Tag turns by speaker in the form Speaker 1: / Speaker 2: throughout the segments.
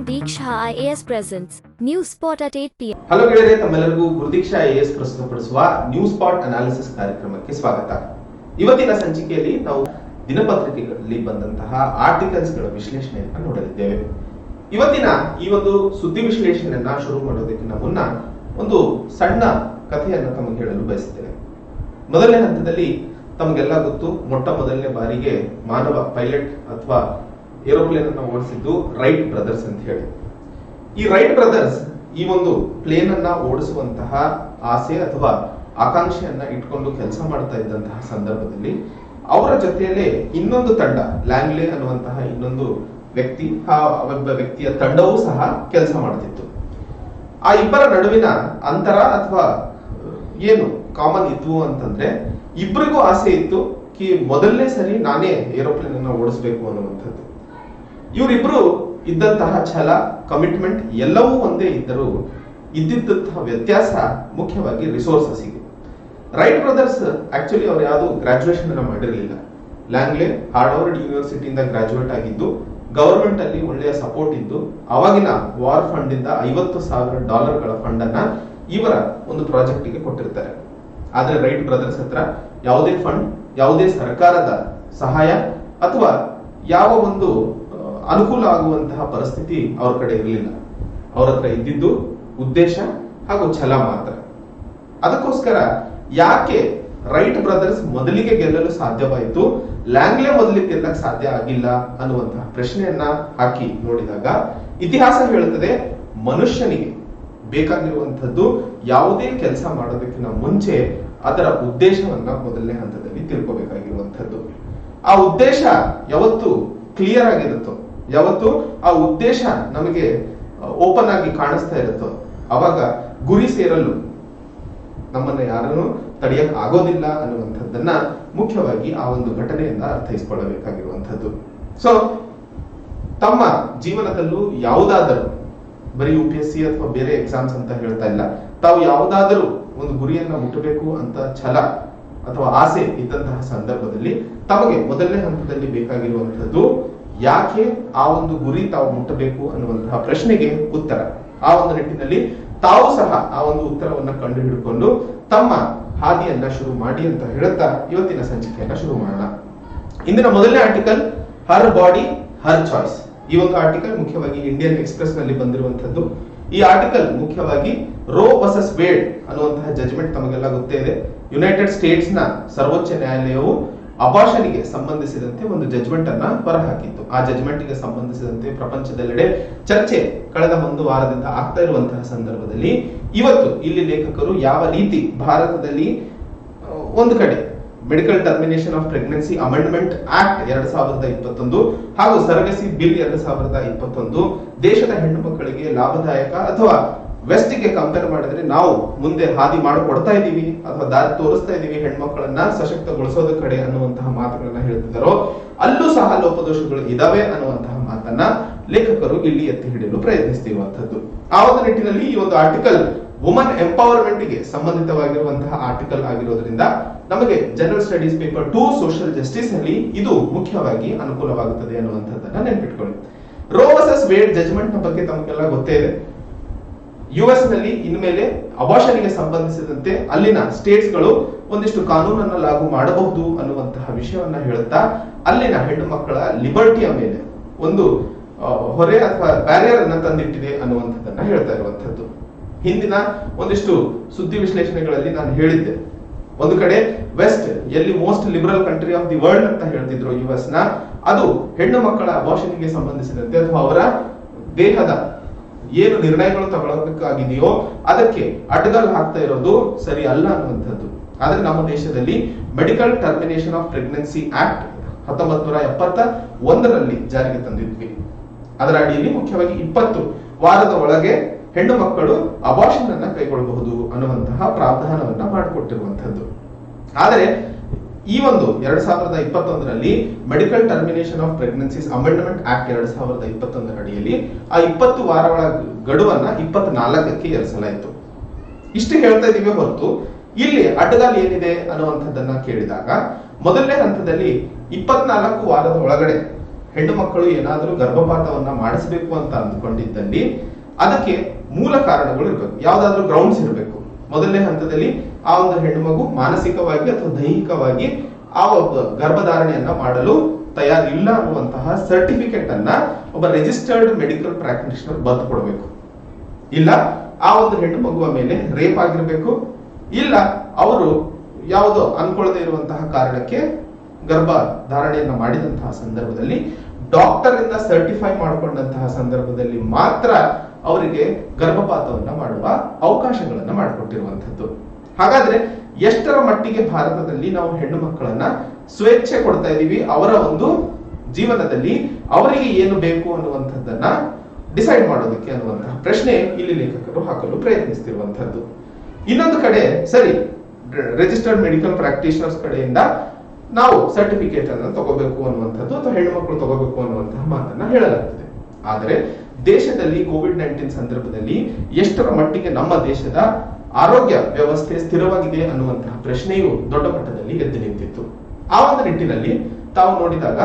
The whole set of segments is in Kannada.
Speaker 1: Gurdiksha IAS presents News Spot at 8 p.m.
Speaker 2: Hello ಗೆಳೆಯರೇ, ತಮ್ಮೆಲ್ಲರಿಗೂ ಗುರುದೀಕ್ಷಾ ಐಎಎಸ್ ಪ್ರಸ್ತುತಪಡಿಸುವ ನ್ಯೂಸ್ ಸ್ಪಾಟ್ ಅನಾಲಿಸಿಸ್ ಕಾರ್ಯಕ್ರಮಕ್ಕೆ ಸ್ವಾಗತ. ಇವತ್ತಿನ ಸಂಚಿಕೆಯಲ್ಲಿ ನಾವು ದಿನಪತ್ರಿಕೆಗಳಲ್ಲಿ ಬಂದಂತಹ ಆರ್ಟಿಕಲ್ಸ್ ಗಳ ವಿಶ್ಲೇಷಣೆಯನ್ನು ನೋಡಲಿದ್ದೇವೆ. ಇವತ್ತಿನ ಈ ಒಂದು ಸುದ್ದಿ ವಿಶ್ಲೇಷಣೆಯನ್ನ ಶುರು ಮಾಡೋದಕ್ಕಿಂತ ಮುನ್ನ ಒಂದು ಸಣ್ಣ ಕಥೆಯನ್ನು ತಮಗೆ ಹೇಳಲು ಬಯಸುತ್ತೇನೆ. ಮೊದಲನೇ ಹಂತದಲ್ಲಿ ತಮಗೆಲ್ಲ ಗೊತ್ತು, ಮೊಟ್ಟ ಮೊದಲನೇ ಬಾರಿಗೆ ಮಾನವ ಪೈಲಟ್ ಅಥವಾ ಏರೋಪ್ಲೇನ್ ಅನ್ನು ಓಡಿಸಿದ್ದು ರೈಟ್ ಬ್ರದರ್ಸ್ ಅಂತ ಹೇಳಿ. ಈ ರೈಟ್ ಬ್ರದರ್ಸ್ ಈ ಒಂದು ಪ್ಲೇನ್ ಅನ್ನ ಓಡಿಸುವಂತಹ ಆಸೆ ಅಥವಾ ಆಕಾಂಕ್ಷೆಯನ್ನ ಇಟ್ಕೊಂಡು ಕೆಲಸ ಮಾಡ್ತಾ ಇದ್ದಂತಹ ಸಂದರ್ಭದಲ್ಲಿ ಅವರ ಜೊತೆಯಲ್ಲೇ ಇನ್ನೊಂದು ತಂಡ, ಲ್ಯಾಂಗ್ಲೆ ಅನ್ನುವಂತಹ ಇನ್ನೊಂದು ವ್ಯಕ್ತಿ, ಆ ಒಬ್ಬ ವ್ಯಕ್ತಿಯ ತಂಡವೂ ಸಹ ಕೆಲಸ ಮಾಡ್ತಿತ್ತು. ಆ ಇಬ್ಬರ ನಡುವಿನ ಅಂತರ ಅಥವಾ ಏನು ಕಾಮನ್ ಇದ್ವು ಅಂತಂದ್ರೆ, ಇಬ್ಬರಿಗೂ ಆಸೆ ಇತ್ತು ಕಿ ಮೊದಲನೇ ಸರಿ ನಾನೇ ಏರೋಪ್ಲೇನ್ ಅನ್ನ ಓಡಿಸ್ಬೇಕು ಅನ್ನುವಂಥದ್ದು. ಇವರಿಬ್ರು ಇದ್ದಂತಹ ಛಲ, ಕಮಿಟ್ಮೆಂಟ್ ಎಲ್ಲವೂ ಒಂದೇ ಇದ್ದರೂ ಇದ್ದಿದ್ದಂತಹ ವ್ಯತ್ಯಾಸ ಮುಖ್ಯವಾಗಿ ರಿಸೋರ್ಸಸ್ಗೆ. ರೈಟ್ ಬ್ರದರ್ಸ್ ಆಕ್ಚುಲಿ ಅವ್ರು ಯಾವುದು ಗ್ರಾಜುಯೇಷನ್ ಅನ್ನ ಮಾಡಿರಲಿಲ್ಲ. ಲ್ಯಾಂಗ್ಲೆ ಹಾರ್ವರ್ಡ್ ಯೂನಿವರ್ಸಿಟಿಯಿಂದ ಗ್ರಾಜುಯೇಟ್ ಆಗಿದ್ದು, ಗವರ್ಮೆಂಟ್ ಅಲ್ಲಿ ಒಳ್ಳೆಯ ಸಪೋರ್ಟ್ ಇದ್ದು, ಅವಾಗಿನ ವಾರ್ ಫಂಡ್ ಇಂದ $50,000 ಫಂಡ್ ಅನ್ನ ಇವರ ಒಂದು ಪ್ರಾಜೆಕ್ಟ್ ಗೆ ಕೊಟ್ಟಿರ್ತಾರೆ. ಆದ್ರೆ ರೈಟ್ ಬ್ರದರ್ಸ್ ಹತ್ರ ಯಾವುದೇ ಫಂಡ್, ಯಾವುದೇ ಸರ್ಕಾರದ ಸಹಾಯ ಅಥವಾ ಯಾವ ಒಂದು ಅನುಕೂಲ ಆಗುವಂತಹ ಪರಿಸ್ಥಿತಿ ಅವ್ರ ಕಡೆ ಇರಲಿಲ್ಲ. ಅವ್ರ ಹತ್ರ ಇದ್ದಿದ್ದು ಉದ್ದೇಶ ಹಾಗೂ ಛಲ ಮಾತ್ರ. ಅದಕ್ಕೋಸ್ಕರ ಯಾಕೆ ರೈಟ್ ಬ್ರದರ್ಸ್ ಮೊದಲಿಗೆ ಗೆಲ್ಲಲು ಸಾಧ್ಯವಾಯಿತು, ಲ್ಯಾಂಗ್ಲೆ ಮೊದಲಿಗೆ ಗೆಲ್ಲಕ್ಕೆ ಸಾಧ್ಯ ಆಗಿಲ್ಲ ಅನ್ನುವಂತಹ ಪ್ರಶ್ನೆಯನ್ನ ಹಾಕಿ ನೋಡಿದಾಗ ಇತಿಹಾಸ ಹೇಳುತ್ತದೆ, ಮನುಷ್ಯನಿಗೆ ಬೇಕಾಗಿರುವಂತದ್ದು ಯಾವುದೇ ಕೆಲಸ ಮಾಡೋದಕ್ಕಿಂತ ಮುಂಚೆ ಅದರ ಉದ್ದೇಶವನ್ನ ಮೊದಲನೇ ಹಂತದಲ್ಲಿ ತಿಳ್ಕೋಬೇಕಾಗಿರುವಂತದ್ದು. ಆ ಉದ್ದೇಶ ಯಾವತ್ತು ಕ್ಲಿಯರ್ ಆಗಿರುತ್ತೋ, ಯಾವತ್ತು ಆ ಉದ್ದೇಶ ನಮಗೆ ಓಪನ್ ಆಗಿ ಕಾಣಿಸ್ತಾ ಇರುತ್ತೋ, ಅವಾಗ ಗುರಿ ಸೇರಲು ನಮ್ಮನ್ನ ಯಾರನ್ನು ತಡೆಯಕ್ ಆಗೋದಿಲ್ಲ ಅನ್ನುವಂಥದ್ದನ್ನ ಮುಖ್ಯವಾಗಿ ಆ ಒಂದು ಘಟನೆಯಿಂದ ಅರ್ಥೈಸಿಕೊಳ್ಳಬೇಕಾಗಿರುವಂಥದ್ದು. ಸೊ ತಮ್ಮ ಜೀವನದಲ್ಲೂ ಯಾವುದಾದರೂ, ಬರೀ UPSC ಅಥವಾ ಬೇರೆ ಎಕ್ಸಾಮ್ಸ್ ಅಂತ ಹೇಳ್ತಾ ಇಲ್ಲ, ತಾವು ಯಾವುದಾದರೂ ಒಂದು ಗುರಿಯನ್ನ ಮುಟ್ಟಬೇಕು ಅಂತ ಛಲ ಅಥವಾ ಆಸೆ ಇದ್ದಂತಹ ಸಂದರ್ಭದಲ್ಲಿ ತಮಗೆ ಮೊದಲನೇ ಹಂತದಲ್ಲಿ ಬೇಕಾಗಿರುವಂತದ್ದು ಯಾಕೆ ಆ ಒಂದು ಗುರಿ ತಾವು ಮುಟ್ಟಬೇಕು ಅನ್ನುವಂತಹ ಪ್ರಶ್ನೆಗೆ ಉತ್ತರ. ಆ ಒಂದು ನಿಟ್ಟಿನಲ್ಲಿ ತಾವು ಸಹ ಆ ಒಂದು ಉತ್ತರವನ್ನ ಕಂಡು ಹಿಡ್ಕೊಂಡು ತಮ್ಮ ಹಾದಿಯನ್ನ ಶುರು ಮಾಡಿ ಅಂತ ಹೇಳುತ್ತಾ ಇವತ್ತಿನ ಸಂಚಿಕೆಯನ್ನ ಶುರು ಮಾಡೋಣ. ಇಂದಿನ ಮೊದಲನೇ ಆರ್ಟಿಕಲ್, ಹರ್ ಬಾಡಿ ಹರ್ ಚಾಯ್ಸ್. ಈ ಒಂದು ಆರ್ಟಿಕಲ್ ಮುಖ್ಯವಾಗಿ ಇಂಡಿಯನ್ ಎಕ್ಸ್‌ಪ್ರೆಸ್ ನಲ್ಲಿ ಬಂದಿರುವಂತದ್ದು. ಈ ಆರ್ಟಿಕಲ್ ಮುಖ್ಯವಾಗಿ ರೋ ವರ್ಸಸ್ ವೇಡ್ ಅನ್ನುವಂತಹ ಜಜ್ಮೆಂಟ್ ತಮಗೆಲ್ಲ ಗೊತ್ತೇ ಇದೆ. ಯುನೈಟೆಡ್ ಸ್ಟೇಟ್ಸ್ ನ ಸರ್ವೋಚ್ಚ ನ್ಯಾಯಾಲಯವು ಅಬಾರ್ಷನ್ಗೆ ಸಂಬಂಧಿಸಿದಂತೆ ಒಂದು ಜಜ್ಮೆಂಟ್ ಅನ್ನ ಹೊರಹಾಕಿತ್ತು. ಆ ಜಜ್ಮೆಂಟ್ ಗೆ ಸಂಬಂಧಿಸಿದಂತೆ ಪ್ರಪಂಚದೆಲ್ಲೆಡೆ ಚರ್ಚೆ ಕಳೆದ ಒಂದು ವಾರದಿಂದ ಆಗ್ತಾ ಇರುವಂತಹ ಸಂದರ್ಭದಲ್ಲಿ ಇವತ್ತು ಇಲ್ಲಿ ಲೇಖಕರು ಯಾವ ರೀತಿ ಭಾರತದಲ್ಲಿ ಒಂದು ಕಡೆ medical termination of pregnancy amendment act 2021 ಹಾಗೂ ಸರಗಸಿ ಬಿಲ್ 2021 ದೇಶದ ಹೆಣ್ಣು ಮಕ್ಕಳಿಗೆ ಲಾಭದಾಯಕ ಅಥವಾ ವೆಸ್ಟ್ ಗೆ ಕಂಪೇರ್ ಮಾಡಿದ್ರೆ ನಾವು ಮುಂದೆ ಹಾದಿ ಮಾಡಿಕೊಡ್ತಾ ಇದೀವಿ ಅಥವಾ ದಾರಿ ತೋರಿಸ್ತಾ ಇದೀವಿ ಹೆಣ್ಮಕ್ಕಳನ್ನ ಸಶಕ್ತಗೊಳಿಸೋದ ಕಡೆ ಅನ್ನುವಂತಹ ಮಾತುಗಳನ್ನ ಹೇಳ್ತಿದ್ದಾರೋ, ಅಲ್ಲೂ ಸಹ ಲೋಪದೋಷಗಳು ಇದಾವೆ ಅನ್ನುವಂತಹ ಮಾತನ್ನ ಲೇಖಕರು ಇಲ್ಲಿ ಎತ್ತಿ ಹಿಡಿಯಲು ಪ್ರಯತ್ನಿಸ್ತಿರುವಂತದ್ದು. ಆ ಒಂದು ನಿಟ್ಟಿನಲ್ಲಿ ಈ ಒಂದು ಆರ್ಟಿಕಲ್ ವುಮನ್ ಎಂಪವರ್ಮೆಂಟ್ ಗೆ ಸಂಬಂಧಿತವಾಗಿರುವಂತಹ ಆರ್ಟಿಕಲ್ ಆಗಿರೋದ್ರಿಂದ ನಮಗೆ general studies paper 2 social justice ಅಲ್ಲಿ ಇದು ಮುಖ್ಯವಾಗಿ ಅನುಕೂಲವಾಗುತ್ತದೆ ಅನ್ನುವಂಥದ್ದನ್ನ ನೆನಪಿಟ್ಕೊಳ್ಳಿ. ರೋ ವರ್ಸಸ್ ವೇಡ್ ಜಜ್ಮೆಂಟ್ ನ ಬಗ್ಗೆ ತಮಗೆಲ್ಲ ಗೊತ್ತೇ ಇದೆ. US ನಲ್ಲಿ ಇನ್ಮೇಲೆ ಅಬಾರ್ಷನ್ಗೆ ಸಂಬಂಧಿಸಿದಂತೆ ಅಲ್ಲಿನ ಸ್ಟೇಟ್ಸ್ ಗಳು ಒಂದಿಷ್ಟು ಕಾನೂನನ್ನ ಲಾಗು ಮಾಡಬಹುದು ಅನ್ನುವಂತಹ ವಿಷಯವನ್ನ ಹೇಳುತ್ತಾ ಅಲ್ಲಿನ ಹೆಣ್ಣು ಮಕ್ಕಳ ಲಿಬರ್ಟಿಯ ಮೇಲೆ ಒಂದು ಹೊರೆ ಅಥವಾ ಬ್ಯಾರಿಯರ್ ಅನ್ನ ತಂದಿಟ್ಟಿದೆ ಅನ್ನುವಂಥದ್ದನ್ನ ಹೇಳ್ತಾ ಇರುವಂತದ್ದು. ಹಿಂದಿನ ಒಂದಿಷ್ಟು ಸುದ್ದಿ ವಿಶ್ಲೇಷಣೆಗಳಲ್ಲಿ ನಾನು ಹೇಳಿದ್ದೆ, ಒಂದು ಕಡೆ ವೆಸ್ಟ್ ಎಲ್ಲಿ most liberal country of the world ಅಂತ ಹೇಳ್ತಿದ್ರು US ನ, ಅದು ಹೆಣ್ಣು ಮಕ್ಕಳ ಅಬಾರ್ಷನ್ಗೆ ಸಂಬಂಧಿಸಿದಂತೆ ಅಥವಾ ಅವರ ದೇಹದ ಏನು ನಿರ್ಣಯಗಳು ತಗೊಳ್ಳಬೇಕಾಗಿದೆಯೋ ಅದಕ್ಕೆ ಅಡ್ಡಗಾಲು ಹಾಕ್ತಾ ಇರೋದು ಸರಿ ಅಲ್ಲ ಅನ್ನುವಂಥದ್ದು. ಆದ್ರೆ ನಮ್ಮ ದೇಶದಲ್ಲಿ medical termination of pregnancy act 1971 ಜಾರಿಗೆ ತಂದಿದ್ವಿ. ಅದರ ಅಡಿಯಲ್ಲಿ ಮುಖ್ಯವಾಗಿ 20 ವಾರದ ಒಳಗೆ ಹೆಣ್ಣು ಮಕ್ಕಳು ಅಬಾರ್ಷನ್ ಅನ್ನ ಕೈಗೊಳ್ಳಬಹುದು ಅನ್ನುವಂತಹ ಪ್ರಾವಧಾನವನ್ನ ಮಾಡಿಕೊಟ್ಟಿರುವಂತದ್ದು. ಆದರೆ ಈ ಒಂದು 2021 medical termination of pregnancies amendment act 2021 ಅಡಿಯಲ್ಲಿ ಆ 20 ವಾರಗಳ ಗಡುವನ್ನ 24ಕ್ಕೆ ಏರಿಸಲಾಯಿತು. ಇಷ್ಟು ಹೇಳ್ತಾ ಇದೀವಿ ಹೊರತು ಇಲ್ಲಿ ಅಡ್ಡಗಾಲು ಏನಿದೆ ಅನ್ನುವಂಥದ್ದನ್ನ ಕೇಳಿದಾಗ ಮೊದಲನೇ ಹಂತದಲ್ಲಿ 24 ವಾರದ ಒಳಗಡೆ ಹೆಣ್ಣು ಮಕ್ಕಳು ಏನಾದರೂ ಗರ್ಭಪಾತವನ್ನ ಮಾಡಿಸಬೇಕು ಅಂತ ಅಂದ್ಕೊಂಡಿದ್ದಲ್ಲಿ ಅದಕ್ಕೆ ಮೂಲ ಕಾರಣಗಳು ಇರಬೇಕು, ಯಾವ್ದಾದ್ರು ಗ್ರೌಂಡ್ಸ್ ಇರಬೇಕು. ಮೊದಲನೇ ಹಂತದಲ್ಲಿ ಆ ಒಂದು ಹೆಣ್ಣು ಮಗು ಮಾನಸಿಕವಾಗಿ ಅಥವಾ ದೈಹಿಕವಾಗಿ ಆ ಒಬ್ಬ ಗರ್ಭಧಾರಣೆಯನ್ನ ಮಾಡಲು ತಯಾರಿಲ್ಲ ಅನ್ನುವಂತಹ ಸರ್ಟಿಫಿಕೇಟ್ ಅನ್ನ ಒಬ್ಬ ರಿಜಿಸ್ಟರ್ಡ್ ಮೆಡಿಕಲ್ ಪ್ರಾಕ್ಟೀಷನರ್ ಬರೆದು ಕೊಡಬೇಕು. ಇಲ್ಲ ಆ ಒಂದು ಹೆಣ್ಣು ಮಗುವ ಮೇಲೆ ರೇಪ್ ಆಗಿರ್ಬೇಕು, ಇಲ್ಲ ಅವರು ಯಾವುದೋ ಅನ್ಕೊಳ್ಳದೆ ಇರುವಂತಹ ಕಾರಣಕ್ಕೆ ಗರ್ಭ ಧಾರಣೆಯನ್ನ ಮಾಡಿದಂತಹ ಸಂದರ್ಭದಲ್ಲಿ ಡಾಕ್ಟರ್ ಇಂದ ಸರ್ಟಿಫೈ ಮಾಡಿಕೊಂಡಂತಹ ಸಂದರ್ಭದಲ್ಲಿ ಮಾತ್ರ ಅವರಿಗೆ ಗರ್ಭಪಾತವನ್ನ ಮಾಡುವ ಅವಕಾಶಗಳನ್ನ ಮಾಡಿಕೊಟ್ಟಿರುವಂತದ್ದು. ಹಾಗಾದ್ರೆ ಎಷ್ಟರ ಮಟ್ಟಿಗೆ ಭಾರತದಲ್ಲಿ ನಾವು ಹೆಣ್ಣು ಮಕ್ಕಳನ್ನ ಸ್ವೇಚ್ಛೆ ಕೊಡ್ತಾ ಇದೀವಿ, ಅವರ ಒಂದು ಜೀವನದಲ್ಲಿ ಅವರಿಗೆ ಏನು ಬೇಕು ಅನ್ನುವಂಥದ್ದನ್ನ ಡಿಸೈಡ್ ಮಾಡೋದಕ್ಕೆ ಅನ್ನುವಂತಹ ಪ್ರಶ್ನೆ ಇಲ್ಲಿ ಲೇಖಕರು ಹಾಕಲು ಪ್ರಯತ್ನಿಸ್ತಿರುವಂತದ್ದು. ಇನ್ನೊಂದು ಕಡೆ ಸರಿ, ರಿಜಿಸ್ಟರ್ಡ್ ಮೆಡಿಕಲ್ ಪ್ರಾಕ್ಟೀಷನರ್ಸ್ ಕಡೆಯಿಂದ ನಾವು ಸರ್ಟಿಫಿಕೇಟ್ ಅನ್ನು ತಗೋಬೇಕು ಅನ್ನುವಂಥದ್ದು ಅಥವಾ ಹೆಣ್ಣು ಮಕ್ಕಳು ತಗೋಬೇಕು ಅನ್ನುವಂತಹ ಮಾತನ್ನ ಹೇಳಲಾಗ್ತದೆ. ಆದರೆ ದೇಶದಲ್ಲಿ ಕೋವಿಡ್-19 ಸಂದರ್ಭದಲ್ಲಿ ಎಷ್ಟರ ಮಟ್ಟಿಗೆ ನಮ್ಮ ದೇಶದ ಆರೋಗ್ಯ ವ್ಯವಸ್ಥೆ ಸ್ಥಿರವಾಗಿದೆ ಅನ್ನುವಂತಹ ಪ್ರಶ್ನೆಯು ದೊಡ್ಡ ಮಟ್ಟದಲ್ಲಿ ಎದ್ದು ನಿಂತಿತ್ತು. ಆ ಒಂದು ನಿಟ್ಟಿನಲ್ಲಿ ತಾವು ನೋಡಿದಾಗ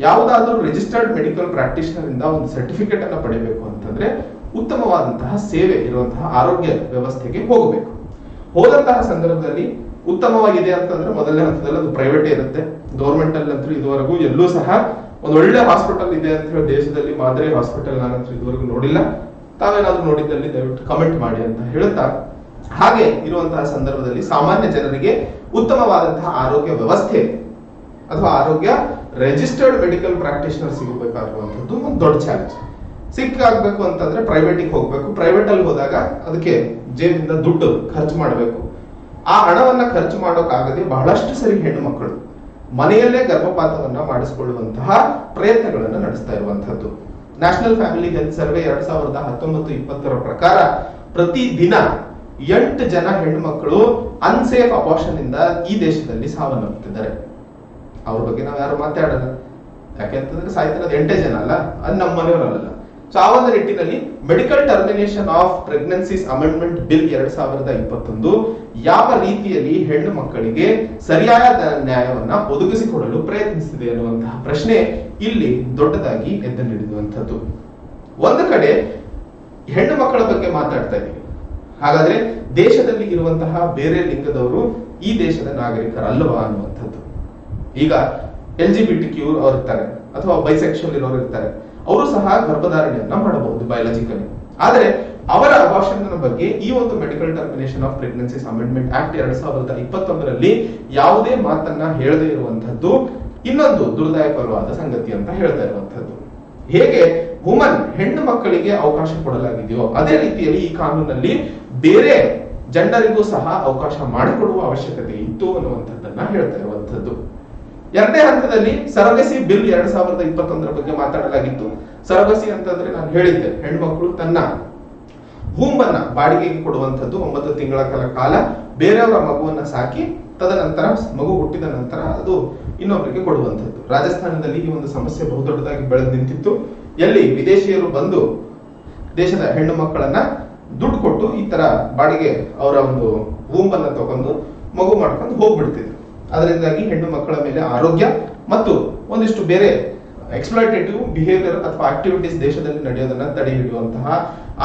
Speaker 2: ಯಾವುದಾದ್ರೂ ರಿಜಿಸ್ಟರ್ಡ್ ಮೆಡಿಕಲ್ ಪ್ರಾಕ್ಟೀಷನರ್ ಇಂದ ಒಂದು ಸರ್ಟಿಫಿಕೇಟ್ ಅನ್ನ ಪಡೆಯಬೇಕು ಅಂತಂದ್ರೆ ಉತ್ತಮವಾದಂತಹ ಸೇವೆ ಇರುವಂತಹ ಆರೋಗ್ಯ ವ್ಯವಸ್ಥೆಗೆ ಹೋಗಬೇಕು. ಹೋದಂತಹ ಸಂದರ್ಭದಲ್ಲಿ ಉತ್ತಮವಾಗಿದೆ ಅಂತಂದ್ರೆ ಮೊದಲನೇ ಹಂತದಲ್ಲಿ ಅದು ಪ್ರೈವೇಟ್ ಇರುತ್ತೆ. ಗವರ್ಮೆಂಟ್ ಅಲ್ಲಿ ಅಂತೂ ಇದುವರೆಗೂ ಎಲ್ಲೂ ಸಹ ಒಂದು ಒಳ್ಳೆ ಹಾಸ್ಪಿಟಲ್ ಇದೆ ಅಂತ ಹೇಳಿ ದೇಶದಲ್ಲಿ ಮಾದರಿ ಹಾಸ್ಪಿಟಲ್ ನಾನಂತೂ ಇದುವರೆಗೂ ನೋಡಿಲ್ಲ. ತಾವೇನಾದ್ರೂ ನೋಡಿದ್ದಲ್ಲಿ ದಯವಿಟ್ಟು ಕಮೆಂಟ್ ಮಾಡಿ ಅಂತ ಹೇಳುತ್ತಾ, ಹಾಗೆ ಇರುವಂತಹ ಸಂದರ್ಭದಲ್ಲಿ ಸಾಮಾನ್ಯ ಜನರಿಗೆ ಉತ್ತಮವಾದಂತಹ ಆರೋಗ್ಯ ವ್ಯವಸ್ಥೆ ಅಥವಾ ಆರೋಗ್ಯ ರಿಜಿಸ್ಟರ್ಡ್ ಮೆಡಿಕಲ್ ಪ್ರಾಕ್ಟೀಷನರ್ ಸಿಗಬೇಕಾಗಿರುವಂತದ್ದು ಒಂದು ದೊಡ್ಡ ಚಾಲೆಂಜ್. ಸಿಕ್ಕಾಗಬೇಕು ಅಂತಂದ್ರೆ ಪ್ರೈವೇಟಿಗೆ ಹೋಗ್ಬೇಕು. ಪ್ರೈವೇಟ್ ಅಲ್ಲಿ ಹೋದಾಗ ಅದಕ್ಕೆ ಜೇಬಿಂದ ದುಡ್ಡು ಖರ್ಚು ಮಾಡಬೇಕು. ಆ ಹಣವನ್ನ ಖರ್ಚು ಮಾಡೋಕ್ಕಾಗದೆ ಬಹಳಷ್ಟು ಸರಿ ಹೆಣ್ಣು ಮಕ್ಕಳು ಮನೆಯಲ್ಲೇ ಗರ್ಭಪಾತವನ್ನ ಮಾಡಿಸಿಕೊಳ್ಳುವಂತಹ ಪ್ರಯತ್ನಗಳನ್ನು ನಡೆಸ್ತಾ ಇರುವಂತದ್ದು. ನ್ಯಾಷನಲ್ ಫ್ಯಾಮಿಲಿ ಹೆಲ್ತ್ ಸರ್ವೆ 2019-20 ಪ್ರಕಾರ ಪ್ರತಿ ದಿನ 8 ಜನ ಹೆಣ್ಣು ಮಕ್ಕಳು ಅನ್ಸೇಫ್ ಅಬಾರ್ಷನ್ ಇಂದ ಈ ದೇಶದಲ್ಲಿ ಸಾವನ್ನಪ್ಪುತ್ತಿದ್ದಾರೆ. ಅವ್ರ ಬಗ್ಗೆ ನಾವು ಯಾರು ಮಾತಾಡಲ್ಲ, ಯಾಕೆಂತಂದ್ರೆ ಸಾಯ್ತಿರೋದು 8 ಜನ ಅಲ್ಲ, ಅದು ನಮ್ಮ ಮನೆಯವರಲ್ಲ. ಸೊ ಆ ಒಂದು ನಿಟ್ಟಿನಲ್ಲಿ medical termination of pregnancies amendment bill 2021 ಯಾವ ರೀತಿಯಲ್ಲಿ ಹೆಣ್ಣು ಮಕ್ಕಳಿಗೆ ಸರಿಯಾದ ನ್ಯಾಯವನ್ನ ಒದಗಿಸಿಕೊಡಲು ಪ್ರಯತ್ನಿಸಿದೆ ಅನ್ನುವಂತಹ ಪ್ರಶ್ನೆ ಇಲ್ಲಿ ದೊಡ್ಡದಾಗಿ ಎದ್ದು ನಿಲ್ಲುವಂತದ್ದು. ಒಂದು ಕಡೆ ಹೆಣ್ಣು ಮಕ್ಕಳ ಬಗ್ಗೆ ಮಾತಾಡ್ತಾ ಇದ್ದೀವಿ, ಹಾಗಾದ್ರೆ ದೇಶದಲ್ಲಿ ಇರುವಂತಹ ಬೇರೆ ಲಿಂಗದವರು ಈ ದೇಶದ ನಾಗರಿಕರಲ್ಲವಾ ಅನ್ನುವಂಥದ್ದು. ಈಗ LGBTQ ಅವ್ರು ಇರ್ತಾರೆ ಅಥವಾ ಬೈಸೆಕ್ಷುವಲ್ ಇರೋರು ಇರ್ತಾರೆ, ಅವರು ಸಹ ಗರ್ಭಧಾರಣೆಯನ್ನ ಮಾಡಬಹುದು ಬಯಾಲಜಿಕಲಿ. ಆದರೆ ಅವರ ಅಬಾರ್ಷನ್ ಬಗ್ಗೆ ಈ ಒಂದು medical termination of pregnancies amendment act 2021 ಯಾವುದೇ ಮಾತನ್ನ ಹೇಳದೇ ಇರುವಂತದ್ದು ಇನ್ನೊಂದು ದುರ್ದಾಯಕರವಾದ ಸಂಗತಿ ಅಂತ ಹೇಳ್ತಾ ಇರುವಂತದ್ದು. ಹೇಗೆ ವುಮನ್ ಹೆಣ್ಣು ಮಕ್ಕಳಿಗೆ ಅವಕಾಶ ಕೊಡಲಾಗಿದೆಯೋ ಅದೇ ರೀತಿಯಲ್ಲಿ ಈ ಕಾನೂನಲ್ಲಿ ಬೇರೆ ಜೆಂಡರಿಗೂ ಸಹ ಅವಕಾಶ ಮಾಡಿಕೊಡುವ ಅವಶ್ಯಕತೆ ಇತ್ತು ಅನ್ನುವಂಥದ್ದನ್ನ ಹೇಳ್ತಾ ಇರುವಂತದ್ದು. ಎರಡನೇ ಹಂತದಲ್ಲಿ ಸರಗಸಿ ಬಿಲ್ 2021 ಬಗ್ಗೆ ಮಾತಾಡಲಾಗಿತ್ತು. ಸರಗಸಿ ಅಂತಂದ್ರೆ ನಾನು ಹೇಳಿದ್ದೆ, ಹೆಣ್ಮಕ್ಳು ತನ್ನ ವೂಂಬನ್ನ ಬಾಡಿಗೆಗೆ ಕೊಡುವಂತದ್ದು 9 ತಿಂಗಳ ಕಾಲ ಬೇರೆಯವರ ಮಗುವನ್ನ ಸಾಕಿ ತದನಂತರ ಮಗು ಹುಟ್ಟಿದ ನಂತರ ಅದು ಇನ್ನೊಬ್ಬರಿಗೆ ಕೊಡುವಂತದ್ದು. ರಾಜಸ್ಥಾನದಲ್ಲಿ ಈ ಒಂದು ಸಮಸ್ಯೆ ಬಹುದೊಡ್ಡದಾಗಿ ಬೆಳೆದು ನಿಂತಿತ್ತು. ಎಲ್ಲಿ ವಿದೇಶಿಯರು ಬಂದು ದೇಶದ ಹೆಣ್ಣು ಮಕ್ಕಳನ್ನ ದುಡ್ಡು ಕೊಟ್ಟು ಈ ತರ ಬಾಡಿಗೆ ಅವರ ಒಂದು ವೂಂಬನ್ನ ತಗೊಂಡು ಮಗು ಮಾಡ್ಕೊಂಡು ಹೋಗ್ಬಿಡ್ತಿದ್ರು. ಅದರಿಂದಾಗಿ ಹೆಣ್ಣು ಮಕ್ಕಳ ಮೇಲೆ ಆರೋಗ್ಯ ಮತ್ತು ಒಂದಿಷ್ಟು ಬೇರೆ ಎಕ್ಸ್ಪ್ಲಾಯ್ಟೇಟಿವ್ ಬಿಹೇವಿಯರ್ ಅಥವಾ ಆಕ್ಟಿವಿಟೀಸ್ ದೇಶದಲ್ಲಿ ನಡೆಯೋದನ್ನ ತಡೆ ಹಿಡಿಯುವಂತಹ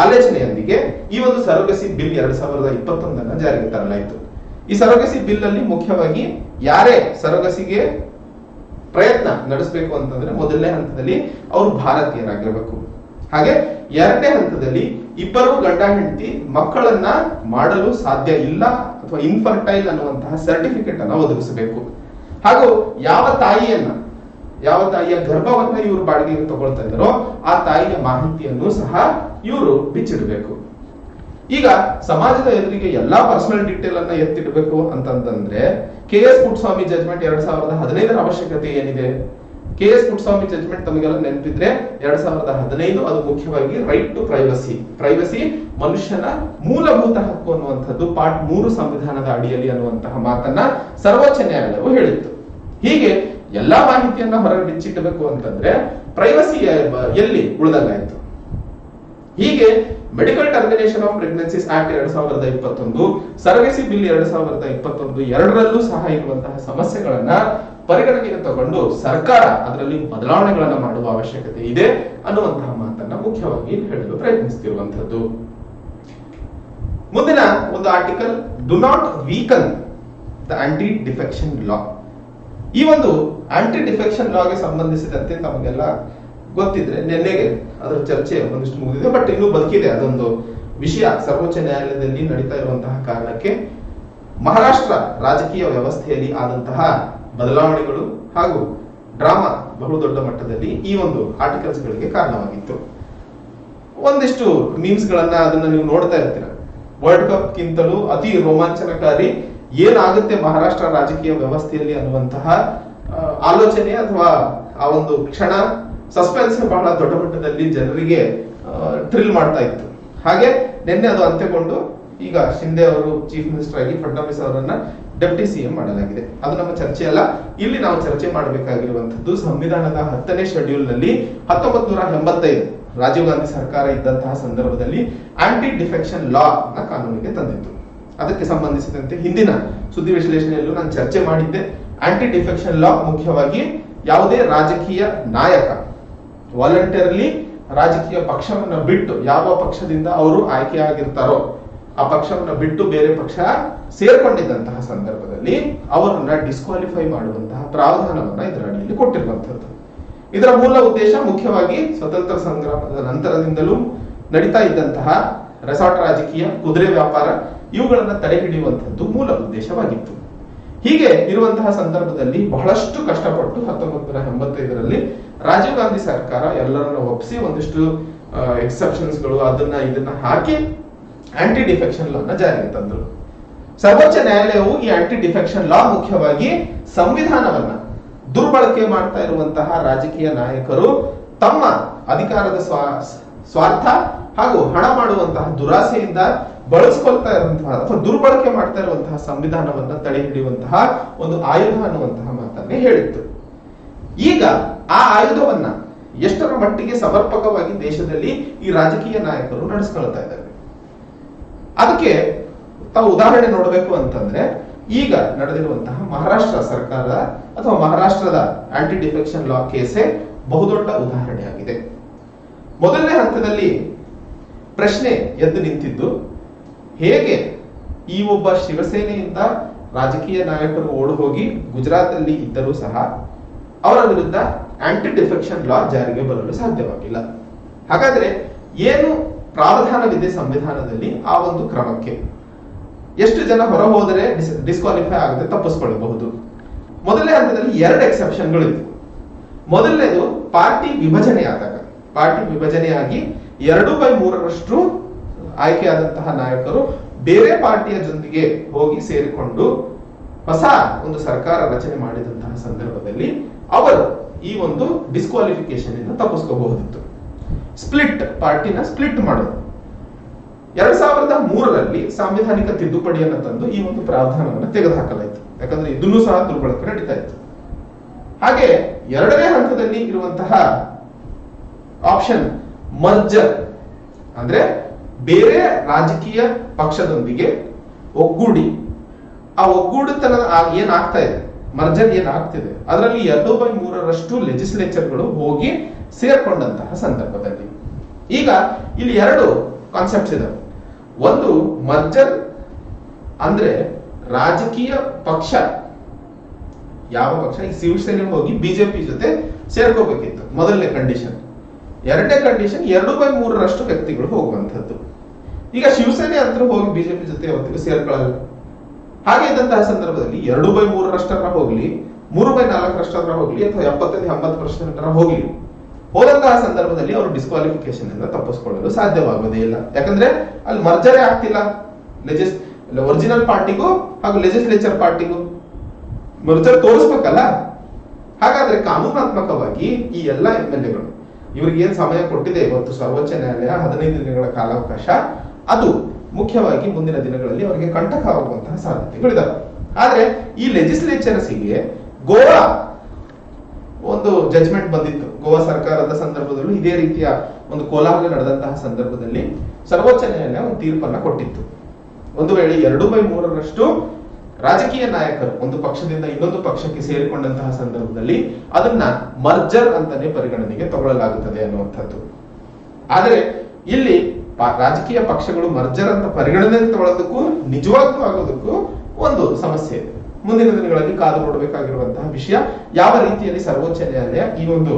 Speaker 2: ಆಲೋಚನೆಯೊಂದಿಗೆ ಈ ಒಂದು ಸರೋಗಸಿ ಬಿಲ್ 2021 ಜಾರಿಗೆ ತರಲಾಯಿತು. ಈ ಸರೋಗಸಿ ಬಿಲ್ ಅಲ್ಲಿ ಮುಖ್ಯವಾಗಿ ಯಾರೇ ಸರೋಗಸಿಗೆ ಪ್ರಯತ್ನ ನಡೆಸಬೇಕು ಅಂತಂದ್ರೆ ಮೊದಲನೇ ಹಂತದಲ್ಲಿ ಅವರು ಭಾರತೀಯರಾಗಿರ್ಬೇಕು. ಹಾಗೆ ಎರಡನೇ ಹಂತದಲ್ಲಿ ಇಬ್ಬರು ಗಂಡ ಹೆಂಡತಿ ಮಕ್ಕಳನ್ನ ಮಾಡಲು ಸಾಧ್ಯ ಇಲ್ಲ ಅಥವಾ ಇನ್ಫರ್ಟೈಲ್ ಅನ್ನುವಂತಹ ಸರ್ಟಿಫಿಕೇಟ್ ಅನ್ನ ಒದಗಿಸಬೇಕು. ಹಾಗೂ ಯಾವ ತಾಯಿಯ ಗರ್ಭವನ್ನ ಇವರು ಬಾಡಿಗೆಗೆ ತಗೊಳ್ತಾ ಇದ್ದಾರೋ ಆ ತಾಯಿಯ ಮಾಹಿತಿಯನ್ನು ಸಹ ಇವರು ಬಿಚ್ಚಿಡಬೇಕು. ಈಗ ಸಮಾಜದ ಎದುರಿಗೆ ಎಲ್ಲಾ ಪರ್ಸನಲ್ ಡೀಟೇಲ್ ಅನ್ನ ಎತ್ತಿಡಬೇಕು ಅಂತಂದ್ರೆ KS ಪುಟ್ಟಸ್ವಾಮಿ ಜಜ್ಮೆಂಟ್ 2015 ಅವಶ್ಯಕತೆ ಏನಿದೆ? KS ಪುಟ್ಟಸ್ವಾಮಿ ಜಜ್ಮೆಂಟ್ ತಮಗೆಲ್ಲ ನೆನಪಿದ್ರೆ 2015 ಅದು ಮುಖ್ಯವಾಗಿ ರೈಟ್ ಟು ಪ್ರೈವಸಿ ಮನುಷ್ಯನ ಮೂಲಭೂತ ಹಕ್ಕು ಅನ್ನುವಂಥದ್ದು ಪಾರ್ಟ್ 3 ಸಂವಿಧಾನದ ಅಡಿಯಲ್ಲಿ ಅನ್ನುವಂತಹ ಮಾತನ್ನ ಸರ್ವೋಚ್ಚ ನ್ಯಾಯಾಲಯವು ಹೇಳಿತ್ತು. ಹೀಗೆ ಎಲ್ಲಾ ಮಾಹಿತಿಯನ್ನ ಹೊರಗೆ ಬಿಚ್ಚಿಟ್ಟಬೇಕು ಅಂತಂದ್ರೆ ಪ್ರೈವಸಿ ಎಲ್ಲಿ ಉಳಿದಂಗಾಯ್ತು. ಹೀಗೆ medical termination of pregnancies act 2021 surrogacy bill 2021 ಎರಡರಲ್ಲೂ ಸಹ ಇರುವಂತಹ ಸಮಸ್ಯೆಗಳನ್ನ ಪರಿಗಣನೆಗೆ ತಗೊಂಡು ಸರ್ಕಾರ ಅದರಲ್ಲಿ ಬದಲಾವಣೆಗಳನ್ನು ಮಾಡುವ ಅವಶ್ಯಕತೆ ಇದೆ ಅನ್ನುವಂತಹ ಮಾತನ್ನ ಮುಖ್ಯವಾಗಿ ಹೇಳಲು ಪ್ರಯತ್ನಿಸುತ್ತಿರುವಂತಹದ್ದು. ಮುಂದಿನ ಒಂದು article, do not weaken the aunty defection ಲಾ. ಈ ಒಂದು ಆಂಟಿ ಡಿಫೆಕ್ಷನ್ ಲಾಗೆ ಸಂಬಂಧಿಸಿದಂತೆ ತಮಗೆಲ್ಲ ಗೊತ್ತಿದ್ರೆ ನಿನ್ನೆಗೆ ಅದರ ಚರ್ಚೆ ಒಂದಿಷ್ಟು ಮುಗಿದಿದೆ, ಬಟ್ ಇನ್ನೂ ಬದುಕಿದೆ ಅದೊಂದು ವಿಷಯ. ಸರ್ವೋಚ್ಚ ನ್ಯಾಯಾಲಯದಲ್ಲಿ ನಡೀತಾ ಇರುವಂತಹ ಕಾರಣಕ್ಕೆ ಮಹಾರಾಷ್ಟ್ರ ರಾಜಕೀಯ ವ್ಯವಸ್ಥೆಯಲ್ಲಿ ಆದಂತಹ ಬದಲಾವಣೆಗಳು ಹಾಗೂ ಡ್ರಾಮಾ ಬಹು ದೊಡ್ಡ ಮಟ್ಟದಲ್ಲಿ ಈ ಒಂದು ಆರ್ಟಿಕಲ್ಸ್ ಗಳಿಗೆ ಕಾರಣವಾಗಿತ್ತು. ಒಂದಿಷ್ಟು ಮೀಮ್ಸ್ ಗಳನ್ನ ಅದನ್ನ ನೀವು ನೋಡ್ತಾ ಇರ್ತೀರ. ವರ್ಲ್ಡ್ ಕಪ್ ಗಿಂತಲೂ ಅತಿ ರೋಮಾಂಚನಕಾರಿ ಏನಾಗುತ್ತೆ ಮಹಾರಾಷ್ಟ್ರ ರಾಜಕೀಯ ವ್ಯವಸ್ಥೆಯಲ್ಲಿ ಅನ್ನುವಂತಹ ಆಲೋಚನೆ ಅಥವಾ ಆ ಒಂದು ಕ್ಷಣ ಸಸ್ಪೆನ್ಸ್ ಬಹಳ ದೊಡ್ಡ ಮಟ್ಟದಲ್ಲಿ ಜನರಿಗೆ ಥ್ರಿಲ್ ಮಾಡ್ತಾ ಇತ್ತು. ಹಾಗೆ ನಿನ್ನೆ ಅದು ಅಂತ್ಯಗೊಂಡು ಈಗ ಶಿಂದೆ ಅವರು ಚೀಫ್ ಮಿನಿಸ್ಟರ್ ಆಗಿ ಫಡ್ನವೀಸ್ ಅವರನ್ನ ಡೆಪ್ಟಿ ಸಿಎಂ ಮಾಡಲಾಗಿದೆ. ಅದು ನಮ್ಮ ಚರ್ಚೆ ಅಲ್ಲ. ಇಲ್ಲಿ ನಾವು ಚರ್ಚೆ ಮಾಡಬೇಕಾಗಿರುವಂತದ್ದು ಸಂವಿಧಾನದ 10ನೇ ಶೆಡ್ಯೂಲ್ ನಲ್ಲಿ 1985 ರಾಜೀವ್ ಗಾಂಧಿ ಸರ್ಕಾರ ಇದ್ದಂತಹ ಸಂದರ್ಭದಲ್ಲಿ ಆಂಟಿ ಡಿಫೆಕ್ಷನ್ ಲಾ ನ ಕಾನೂನಿಗೆ ತಂದಿತ್ತು. ಅದಕ್ಕೆ ಸಂಬಂಧಿಸಿದಂತೆ ಹಿಂದಿನ ಸುದ್ದಿ ವಿಶ್ಲೇಷಣೆಯಲ್ಲೂ ನಾನು ಚರ್ಚೆ ಮಾಡಿದ್ದೆ. ಆಂಟಿ ಡಿಫೆಕ್ಷನ್ ಲಾ ಮುಖ್ಯವಾಗಿ ಯಾವುದೇ ರಾಜಕೀಯ ನಾಯಕ ವಾಲಂಟರಿಲಿ ರಾಜಕೀಯ ಪಕ್ಷವನ್ನ ಬಿಟ್ಟು, ಯಾವ ಪಕ್ಷದಿಂದ ಅವರು ಆಯ್ಕೆಯಾಗಿರ್ತಾರೋ ಆ ಪಕ್ಷವನ್ನ ಬಿಟ್ಟು ಬೇರೆ ಪಕ್ಷ ಸೇರ್ಕೊಂಡಿದ್ದಂತಹ ಸಂದರ್ಭದಲ್ಲಿ ಅವರನ್ನ ಡಿಸ್ಕ್ವಾಲಿಫೈ ಮಾಡುವಂತಹ ಪ್ರಾವಧಾನವನ್ನ ಇದರ ಅಡಿಯಲ್ಲಿ ಕೊಟ್ಟಿರುವಂತಹದ್ದು. ಇದರ ಮೂಲ ಉದ್ದೇಶ ಮುಖ್ಯವಾಗಿ ಸ್ವತಂತ್ರ ಸಂಗ್ರಾಮದ ನಂತರದಿಂದಲೂ ನಡೀತಾ ಇದ್ದಂತಹ ರೆಸಾರ್ಟ್ ರಾಜಕೀಯ, ಕುದುರೆ ವ್ಯಾಪಾರ ಇವುಗಳನ್ನ ತಡೆ ಹಿಡಿಯುವಂತದ್ದು ಮೂಲ ಉದ್ದೇಶವಾಗಿತ್ತು. ಹೀಗೆ ಇರುವಂತಹ ಸಂದರ್ಭದಲ್ಲಿ ಬಹಳಷ್ಟು ಕಷ್ಟಪಟ್ಟು 1985ರಲ್ಲಿ ರಾಜೀವ್ ಗಾಂಧಿ ಸರ್ಕಾರ ಎಲ್ಲರನ್ನ ಒಪ್ಪಿಸಿ ಒಂದಿಷ್ಟು ಎಕ್ಸೆಪ್ಷನ್ಸ್ ಗಳು ಅದನ್ನ ಇದನ್ನ ಹಾಕಿ ಆಂಟಿ ಡಿಫೆಕ್ಷನ್ ಲಾ ನ ಜಾರಿಗೆ ತಂದರು. ಸರ್ವೋಚ್ಚ ನ್ಯಾಯಾಲಯವು ಈ ಆಂಟಿ ಡಿಫೆಕ್ಷನ್ ಲಾ ಮುಖ್ಯವಾಗಿ ಸಂವಿಧಾನವನ್ನ ದುರ್ಬಳಕೆ ಮಾಡ್ತಾ ಇರುವಂತಹ ರಾಜಕೀಯ ನಾಯಕರು ತಮ್ಮ ಅಧಿಕಾರದ ಸ್ವಾರ್ಥ ಹಾಗೂ ಹಣ ಮಾಡುವಂತಹ ದುರಾಸೆಯಿಂದ ಬಳಸ್ಕೊಳ್ತಾ ಇರುವಂತಹ ಅಥವಾ ದುರ್ಬಳಕೆ ಮಾಡ್ತಾ ಇರುವಂತಹ ಸಂವಿಧಾನವನ್ನ ತಡೆ ಹಿಡಿಯುವಂತಹ ಒಂದು ಆಯುಧ ಅನ್ನುವಂತಹ ಮಾತನ್ನೇ ಹೇಳಿತ್ತು. ಈಗ ಆ ಆಯುಧವನ್ನ ಎಷ್ಟರ ಮಟ್ಟಿಗೆ ಸಮರ್ಪಕವಾಗಿ ದೇಶದಲ್ಲಿ ಈ ರಾಜಕೀಯ ನಾಯಕರು ನಡೆಸ್ಕೊಳ್ತಾ ಇದ್ದಾರೆ. ಅದಕ್ಕೆ ತಾವು ಉದಾಹರಣೆ ನೋಡಬೇಕು ಅಂತಂದ್ರೆ ಈಗ ನಡೆದಿರುವಂತಹ ಮಹಾರಾಷ್ಟ್ರ ಸರ್ಕಾರ ಅಥವಾ ಮಹಾರಾಷ್ಟ್ರದ ಆಂಟಿ ಡಿಫೆಕ್ಷನ್ ಲಾ ಕೇಸೇ ಬಹುದೊಡ್ಡ ಉದಾಹರಣೆಯಾಗಿದೆ. ಮೊದಲನೇ ಹಂತದಲ್ಲಿ ಪ್ರಶ್ನೆ ಎದ್ದು ನಿಂತಿದ್ದು, ಹೇಗೆ ಈ ಒಬ್ಬ ಶಿವಸೇನೆಯಿಂದ ರಾಜಕೀಯ ನಾಯಕರು ಓಡಿ ಹೋಗಿ ಗುಜರಾತ್ ಅಲ್ಲಿ ಇದ್ದರೂ ಸಹ ಅವರ ವಿರುದ್ಧ ಆಂಟಿ ಡಿಫೆಕ್ಷನ್ ಲಾ ಜಾರಿಗೆ ಬರಲು ಸಾಧ್ಯವಾಗಿಲ್ಲ. ಹಾಗಾದ್ರೆ ಏನು ಪ್ರಾವಧಾನವಿದೆ ಸಂವಿಧಾನದಲ್ಲಿ ಆ ಒಂದು ಕ್ರಮಕ್ಕೆ? ಎಷ್ಟು ಜನ ಹೊರ ಹೋದರೆ ಡಿಸ್ಕ್ವಾಲಿಫೈ ಆಗದೆ ತಪ್ಪಿಸಿಕೊಳ್ಳಬಹುದು? ಮೊದಲನೇ ಹಂತದಲ್ಲಿ 2 ಎಕ್ಸೆಪ್ಷನ್ಗಳು ಇತ್ತು. ಮೊದಲನೇದು ಪಾರ್ಟಿ ವಿಭಜನೆಯಾದಾಗ, ಪಾರ್ಟಿ ವಿಭಜನೆಯಾಗಿ 2/3 ಆಯ್ಕೆಯಾದಂತಹ ನಾಯಕರು ಬೇರೆ ಪಾರ್ಟಿಯ ಜೊತೆಗೆ ಹೋಗಿ ಸೇರಿಕೊಂಡು ಹೊಸ ಒಂದು ಸರ್ಕಾರ ರಚನೆ ಮಾಡಿದಂತಹ ಸಂದರ್ಭದಲ್ಲಿ ಅವರು ಈ ಒಂದು ಡಿಸ್ಕ್ವಾಲಿಫಿಕೇಶನ್ ಇಂದ ತಪ್ಪಿಸ್ಕೋಬಹುದಿತ್ತು. ಸ್ಪ್ಲಿಟ್, ಪಾರ್ಟಿನ ಸ್ಪ್ಲಿಟ್ ಮಾಡೋದು. 2003ರಲ್ಲಿ ಸಾಂವಿಧಾನಿಕ ತಿದ್ದುಪಡಿಯನ್ನು ತಂದು ಈ ಒಂದು ಪ್ರಾವಧಾನವನ್ನು ತೆಗೆದುಹಾಕಲಾಯಿತು. ಯಾಕಂದ್ರೆ ಇದನ್ನೂ ಸಹ ದುರ್ಬಳಕೆ ನಡೀತಾ ಇತ್ತು. ಹಾಗೆ 2ನೇ ಹಂತದಲ್ಲಿ ಇರುವಂತಹ ಆಪ್ಷನ್ ಮರ್ಜರ್, ಅಂದ್ರೆ ಬೇರೆ ರಾಜಕೀಯ ಪಕ್ಷದೊಂದಿಗೆ ಒಗ್ಗೂಡಿ ಆ ಒಗ್ಗೂಡುತನ ಏನಾಗ್ತಾ ಇದೆ, ಮರ್ಜರ್ ಏನಾಗ್ತಿದೆ, ಅದರಲ್ಲಿ 2/3 ಲೆಜಿಸ್ಲೇಚರ್ಗಳು ಹೋಗಿ ಸೇರ್ಕೊಂಡಂತಹ ಸಂದರ್ಭದಲ್ಲಿ ಈಗ ಇಲ್ಲಿ 2 ಕಾನ್ಸೆಪ್ಟ್ಸ್ ಇದಾವೆ. ಒಂದು ಮರ್ಜರ್ ಅಂದ್ರೆ ರಾಜಕೀಯ ಪಕ್ಷ, ಯಾವ ಪಕ್ಷ, ಈ ಶಿವಸೇನೆ ಹೋಗಿ ಬಿಜೆಪಿ ಜೊತೆ ಸೇರ್ಕೋಬೇಕಿತ್ತು ಮೊದಲನೇ ಕಂಡೀಷನ್. 2ನೇ ಕಂಡೀಷನ್ 2/3 ವ್ಯಕ್ತಿಗಳು ಹೋಗುವಂತದ್ದು. ಈಗ ಶಿವಸೇನೆ ಅಂತೂ ಹೋಗಿ ಬಿಜೆಪಿ ಜೊತೆ ಯಾವತ್ತಿಗೂ ಸೇರ್ಕೊಳ್ಳಲ್ಲ. ಹಾಗೆ ಇದ್ದಂತಹ ಸಂದರ್ಭದಲ್ಲಿ 2/3 ಹೋಗ್ಲಿ, 3/4 ಹೋಗ್ಲಿ, ಅಥವಾ 75-80% ಹೋಗ್ಲಿ, ಹೋದಂತಹ ಸಂದರ್ಭದಲ್ಲಿ ಅವರು ಡಿಸ್ಕ್ವಾಲಿಫಿಕೇಶನ್ ಇಂದ ತಪ್ಪಿಸ್ಕೊಳ್ಳಲು ಸಾಧ್ಯವಾಗುವುದೇ ಇಲ್ಲ. ಯಾಕಂದ್ರೆ ಅಲ್ಲಿ ಮರ್ಜರೇ ಆಗ್ತಿಲ್ಲ. ಒರಿಜಿನಲ್ ಪಾರ್ಟಿಗೂ ಹಾಗೂ ಲೆಜಿಸ್ಲೇಚರ್ ಪಾರ್ಟಿಗೂ ಮರ್ಜರ್ ತೋರಿಸ್ಬೇಕಲ್ಲ. ಹಾಗಾದ್ರೆ ಕಾನೂನಾತ್ಮಕವಾಗಿ ಈ ಎಲ್ಲಾ MLAಗಳು ಇವರಿಗೆ ಏನ್ ಸಮಯ ಕೊಟ್ಟಿದೆ ಇವತ್ತು ಸರ್ವೋಚ್ಚ ನ್ಯಾಯಾಲಯ 15 ದಿನಗಳ ಕಾಲಾವಕಾಶ, ಅದು ಮುಖ್ಯವಾಗಿ ಮುಂದಿನ ದಿನಗಳಲ್ಲಿ ಅವರಿಗೆ ಕಂಟಕ ಆಗುವಂತಹ ಸಾಧ್ಯತೆಗಳಿದಾವೆ. ಆದ್ರೆ ಈ ಲೆಜಿಸ್ಲೇಚರ್ಸ್ಗೆ ಗೋವಾ ಒಂದು ಜಜ್ಮೆಂಟ್ ಬಂದಿತ್ತು. ಗೋವಾ ಸರ್ಕಾರದ ಸಂದರ್ಭದಲ್ಲೂ ಇದೇ ರೀತಿಯ ಒಂದು ಕೋಲಾಹಲ ನಡೆದಂತಹ ಸಂದರ್ಭದಲ್ಲಿ ಸರ್ವೋಚ್ಚ ನ್ಯಾಯಾಲಯ ಒಂದು ತೀರ್ಪನ್ನ ಕೊಟ್ಟಿತ್ತು. ಒಂದು ವೇಳೆ 2/3 ರಾಜಕೀಯ ನಾಯಕರು ಒಂದು ಪಕ್ಷದಿಂದ ಇನ್ನೊಂದು ಪಕ್ಷಕ್ಕೆ ಸೇರಿಕೊಂಡಂತಹ ಸಂದರ್ಭದಲ್ಲಿ ಅದನ್ನ ಮರ್ಜರ್ ಅಂತಾನೆ ಪರಿಗಣನೆಗೆ ತಗೊಳ್ಳಲಾಗುತ್ತದೆ ಅನ್ನುವಂಥದ್ದು. ಆದರೆ ಇಲ್ಲಿ ರಾಜಕೀಯ ಪಕ್ಷಗಳು ಮರ್ಜರ್ ಅಂತ ಪರಿಗಣನೆಗೆ ತಗೊಳ್ಳೋದಕ್ಕೂ ನಿಜವಾಗ್ಲೂ ಆಗೋದಕ್ಕೂ ಒಂದು ಸಮಸ್ಯೆ ಇದೆ. ಮುಂದಿನ ದಿನಗಳಲ್ಲಿ ಕಾದು ನೋಡಬೇಕಾಗಿರುವಂತಹ ವಿಷಯ, ಯಾವ ರೀತಿಯಲ್ಲಿ ಸರ್ವೋಚ್ಚ ನ್ಯಾಯಾಲಯ ಈ ಒಂದು